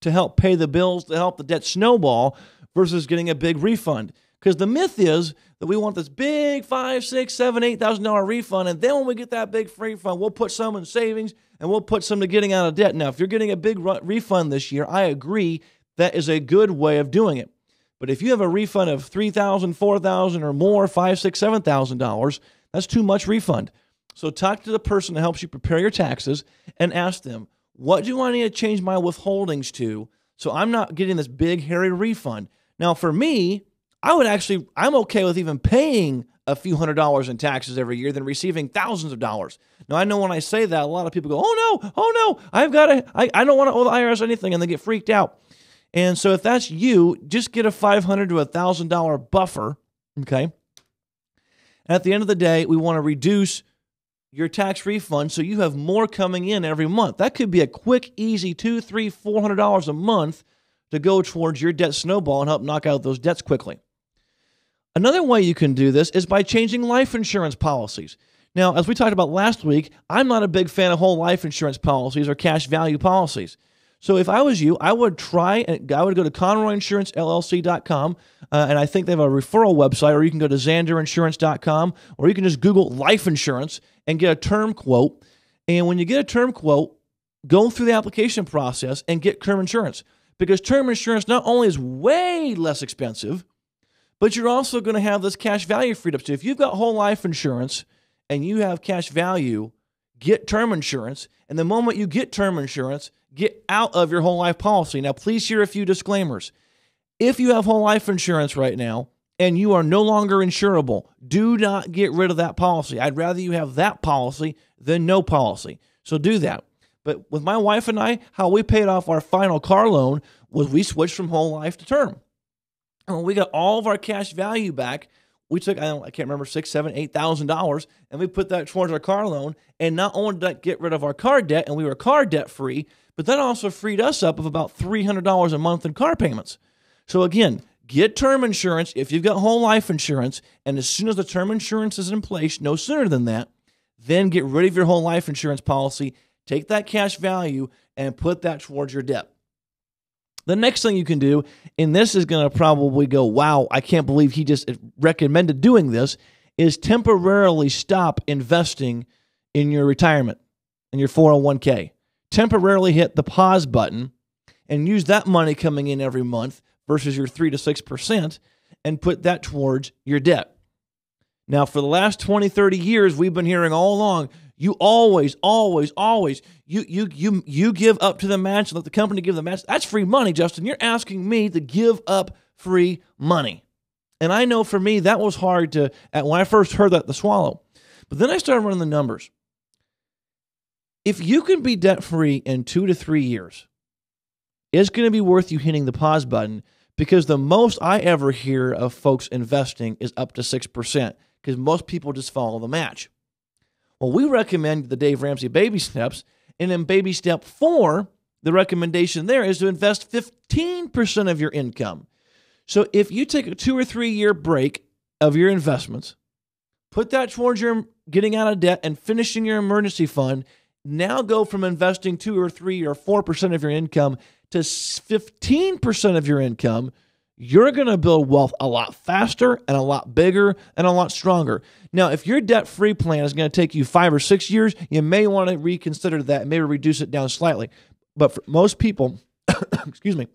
to help pay the bills, to help the debt snowball, versus getting a big refund. Because the myth is that we want this big $5,000, $6,000, $7,000, $8,000 refund, and then when we get that big refund, we'll put some in savings and we'll put some to getting out of debt. Now, if you're getting a big refund this year, I agree that is a good way of doing it. But if you have a refund of $3,000, $4,000 or more, $5,000, $6,000, $7,000, that's too much refund. So talk to the person that helps you prepare your taxes and ask them, what do I need to change my withholdings to so I'm not getting this big, hairy refund? Now, for me, I'm okay with even paying a few $100s in taxes every year than receiving thousands of dollars. Now, I know when I say that, a lot of people go, oh no, I don't want to owe the IRS anything, and they get freaked out. And so if that's you, just get a $500 to $1,000 buffer, okay? And at the end of the day, we want to reduce your tax refund so you have more coming in every month. That could be a quick, easy $200, $300, $400 a month to go towards your debt snowball and help knock out those debts quickly. Another way you can do this is by changing life insurance policies. Now, as we talked about last week, I'm not a big fan of whole life insurance policies or cash value policies. So if I was you, I would try, and I would go to ConroyInsuranceLLC.com, and I think they have a referral website, or you can go to XanderInsurance.com, or you can just Google life insurance and get a term quote. And when you get a term quote, go through the application process and get term insurance, because term insurance not only is way less expensive, but you're also going to have this cash value freed up. So if you've got whole life insurance and you have cash value, get term insurance. And the moment you get term insurance, get out of your whole life policy. Now, please hear a few disclaimers. If you have whole life insurance right now and you are no longer insurable, do not get rid of that policy. I'd rather you have that policy than no policy. So do that. But with my wife and I, how we paid off our final car loan was we switched from whole life to term. And when we got all of our cash value back, we took, I can't remember, $6,000, $7,000, $8,000, and we put that towards our car loan. And not only did that get rid of our car debt, and we were car debt free, but that also freed us up of about $300 a month in car payments. So again, get term insurance if you've got whole life insurance, and as soon as the term insurance is in place, no sooner than that, then get rid of your whole life insurance policy, take that cash value, and put that towards your debt. The next thing you can do, and this is going to probably go, wow, I can't believe he just recommended doing this, is temporarily stop investing in your retirement, in your 401k. Temporarily hit the pause button and use that money coming in every month versus your 3 to 6% and put that towards your debt. Now, for the last 20, 30 years, we've been hearing all along, you always, you give up to the match, let the company give the match. That's free money, Justin. You're asking me to give up free money. And I know for me, that was hard to, when I first heard that, to swallow. But then I started running the numbers. If you can be debt-free in 2 to 3 years, it's going to be worth you hitting the pause button, because the most I ever hear of folks investing is up to 6%, because most people just follow the match. Well, we recommend the Dave Ramsey baby steps, and in baby step 4, the recommendation there is to invest 15% of your income. So if you take a 2 or 3 year break of your investments, put that towards your getting out of debt and finishing your emergency fund, now go from investing 2 or 3 or 4% of your income to 15% of your income, you're going to build wealth a lot faster and a lot bigger and a lot stronger. Now, if your debt-free plan is going to take you 5 or 6 years, you may want to reconsider that and maybe reduce it down slightly. But for most people, excuse me,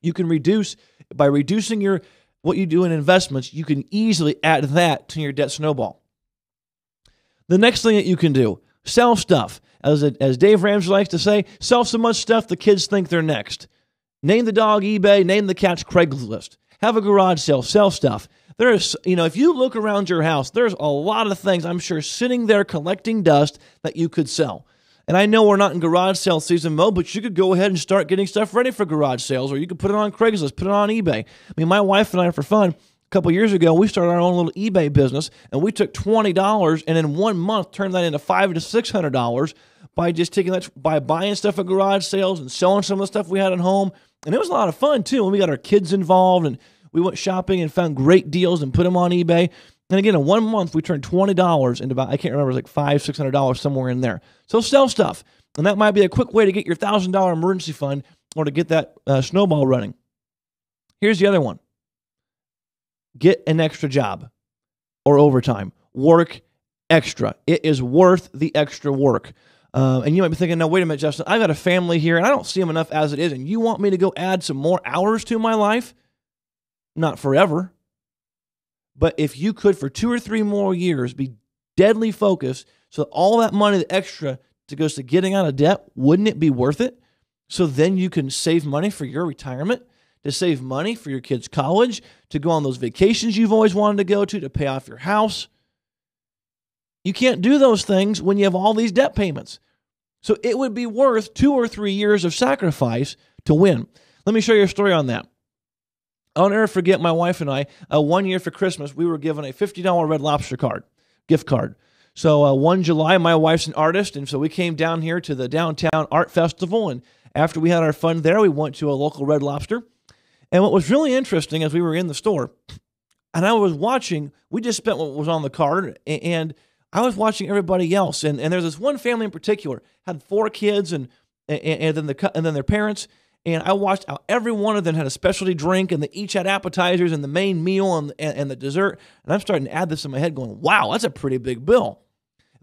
you can reduce, by reducing what you do in investments, you can easily add that to your debt snowball. The next thing that you can do, sell stuff. As Dave Ramsey likes to say, sell so much stuff the kids think they're next. Name the dog eBay, name the cat's Craigslist. Have a garage sale, sell stuff. There's, if you look around your house, there's a lot of things, I'm sure, sitting there collecting dust that you could sell. And I know we're not in garage sale season mode, but you could go ahead and start getting stuff ready for garage sales, or you could put it on Craigslist, put it on eBay. I mean, my wife and I, for fun, a couple years ago, we started our own little eBay business, and we took $20 and in 1 month turned that into $500 to $600 by just taking that, by buying stuff at garage sales and selling some of the stuff we had at home. And it was a lot of fun, too. And we got our kids involved, and we went shopping and found great deals and put them on eBay. And again, in 1 month, we turned $20 into about, I can't remember, like $500, $600 somewhere in there. So sell stuff. And that might be a quick way to get your $1,000 emergency fund or to get that snowball running. Here's the other one. Get an extra job or overtime. Work extra. It is worth the extra work. And you might be thinking, no, wait a minute, Justin, I've got a family here and I don't see them enough as it is. And you want me to go add some more hours to my life? Not forever. But if you could, for 2 or 3 more years, be deadly focused, so all that money, the extra, goes to getting out of debt, wouldn't it be worth it? So then you can save money for your retirement, to save money for your kids' college, to go on those vacations you've always wanted to go to pay off your house. You can't do those things when you have all these debt payments. So it would be worth 2 or 3 years of sacrifice to win. Let me show you a story on that. I'll never forget my wife and I, 1 year for Christmas, we were given a $50 Red Lobster gift card. So 1 July, my wife's an artist, and so we came down here to the Downtown Art Festival, and after we had our fun there, we went to a local Red Lobster. And what was really interesting as we were in the store, and I was watching, we just spent what was on the card, and I was watching everybody else, and there's this one family in particular, had 4 kids, and and then their parents. And I watched how every one of them had a specialty drink, and they each had appetizers and the main meal and the dessert. And I'm starting to add this in my head going, wow, that's a pretty big bill.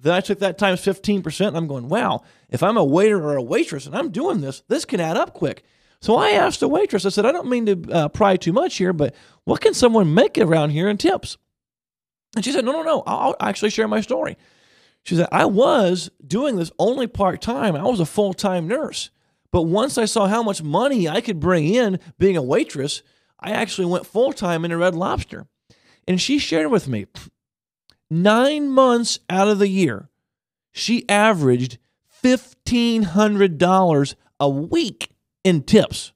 Then I took that times 15%, and I'm going, wow, if I'm a waiter or a waitress and I'm doing this, this can add up quick. So I asked the waitress, I said, I don't mean to pry too much here, but what can someone make around here in tips? And she said, no, I'll actually share my story. She said, I was doing this only part-time. I was a full-time nurse. But once I saw how much money I could bring in being a waitress, I actually went full-time into Red Lobster. And she shared with me, 9 months out of the year, she averaged $1,500 a week in tips.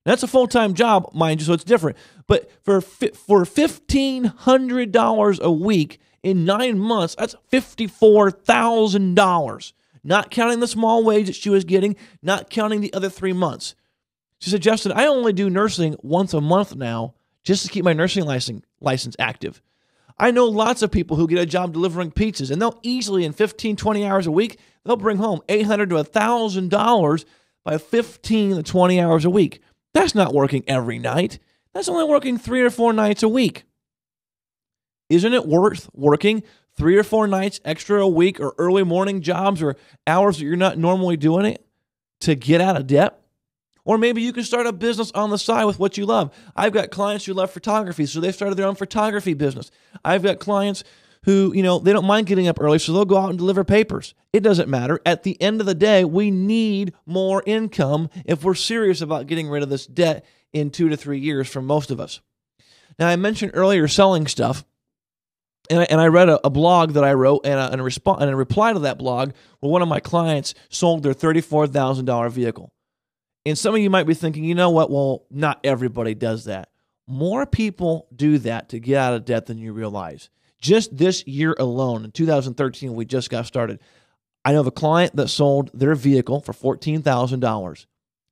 That's a full-time job, mind you, so it's different. But for $1,500 a week in 9 months, that's $54,000. Not counting the small wage that she was getting, not counting the other 3 months. She said, Justin, I only do nursing once a month now just to keep my nursing license active. I know lots of people who get a job delivering pizzas, and they'll easily, in 15, 20 hours a week, they'll bring home $800 to $1,000 by 15 to 20 hours a week. That's not working every night. That's only working 3 or 4 nights a week. Isn't it worth working 3 or 4 nights extra a week or early morning jobs or hours that you're not normally doing it to get out of debt? Or maybe you can start a business on the side with what you love. I've got clients who love photography, so they've started their own photography business. I've got clients who, they don't mind getting up early, so they'll go out and deliver papers. It doesn't matter. At the end of the day, we need more income if we're serious about getting rid of this debt in 2 to 3 years for most of us. Now, I mentioned earlier selling stuff. And I read a blog that I wrote, and in reply to that blog, well, one of my clients sold their $34,000 vehicle. And some of you might be thinking, you know what? Well, not everybody does that. More people do that to get out of debt than you realize. Just this year alone, in 2013, we just got started. I know of a client that sold their vehicle for $14,000.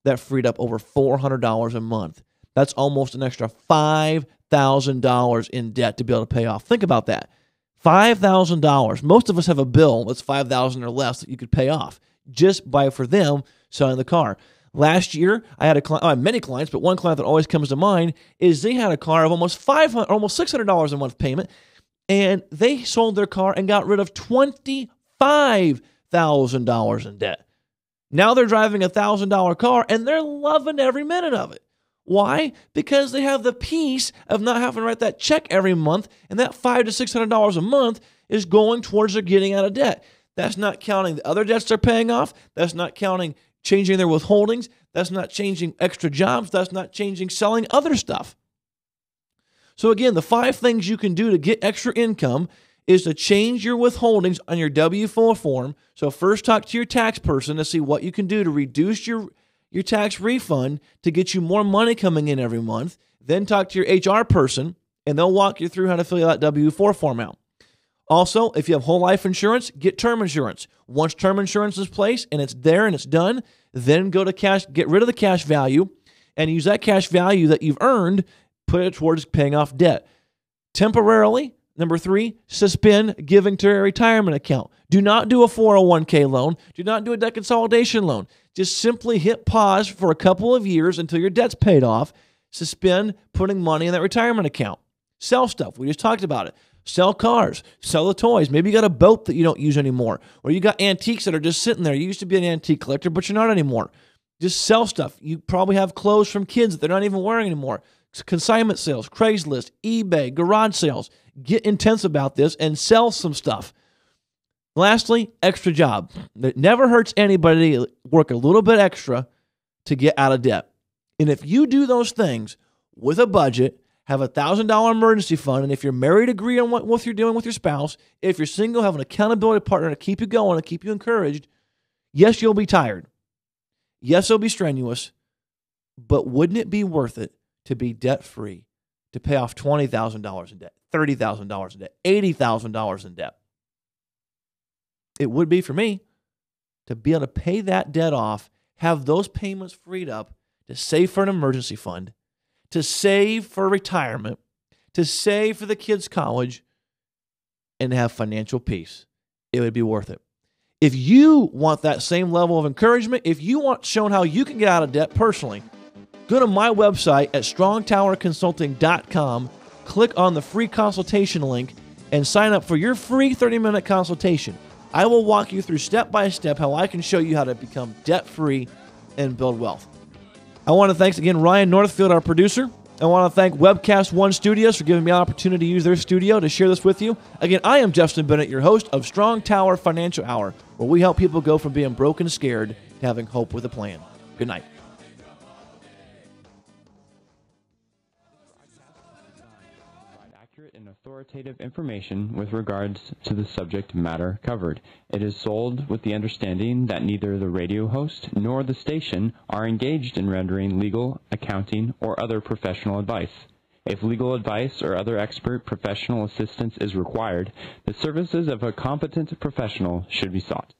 That freed up over $400 a month. That's almost an extra $5,000 in debt to be able to pay off. Think about that. $5,000. Most of us have a bill that's $5,000 or less that you could pay off just for them selling the car. Last year, I had many clients, but one client that always comes to mind is they had a car of almost $600 a month payment, and they sold their car and got rid of $25,000 in debt. Now they're driving a $1,000 car, and they're loving every minute of it. Why? Because they have the peace of not having to write that check every month, and that $500 to $600 a month is going towards their getting out of debt. That's not counting the other debts they're paying off. That's not counting changing their withholdings. That's not changing extra jobs. That's not changing selling other stuff. So again, the 5 things you can do to get extra income is to change your withholdings on your W-4 form. So first talk to your tax person to see what you can do to reduce your tax refund to get you more money coming in every month. Then talk to your HR person, and they'll walk you through how to fill that W-4 form out. Also, if you have whole life insurance, get term insurance. Once term insurance is placed and it's there and it's done, then go to cash, get rid of the cash value, and use that cash value that you've earned, put it towards paying off debt. Temporarily, number 3, suspend giving to a retirement account. Do not do a 401k loan. Do not do a debt consolidation loan. Just simply hit pause for a couple of years until your debt's paid off. Suspend putting money in that retirement account. Sell stuff. We just talked about it. Sell cars. Sell the toys. Maybe you got a boat that you don't use anymore. Or you got antiques that are just sitting there. You used to be an antique collector, but you're not anymore. Just sell stuff. You probably have clothes from kids that they're not even wearing anymore. Consignment sales, Craigslist, eBay, garage sales. Get intense about this and sell some stuff. Lastly, extra job. It never hurts anybody to work a little bit extra to get out of debt. And if you do those things with a budget, have a $1,000 emergency fund, and if you're married, agree on what you're doing with your spouse. If you're single, have an accountability partner to keep you going and keep you encouraged. Yes, you'll be tired. Yes, it'll be strenuous. But wouldn't it be worth it to be debt-free, to pay off $20,000 in debt, $30,000 in debt, $80,000 in debt? It would be for me to be able to pay that debt off, have those payments freed up to save for an emergency fund, to save for retirement, to save for the kids' college, and have financial peace. It would be worth it. If you want that same level of encouragement, if you want shown how you can get out of debt personally, go to my website at strongtowerconsulting.com, click on the free consultation link, and sign up for your free 30-minute consultation. I will walk you through step by step how I can show you how to become debt-free and build wealth. I want to thank again Ryan Northfield, our producer. I want to thank Webcast One Studios for giving me the opportunity to use their studio to share this with you. Again, I am Justin Bennett, your host of Strong Tower Financial Hour, where we help people go from being broke and scared to having hope with a plan. Good night. Accurate and authoritative information with regards to the subject matter covered. It is sold with the understanding that neither the radio host nor the station are engaged in rendering legal, accounting, or other professional advice. If legal advice or other expert professional assistance is required, the services of a competent professional should be sought.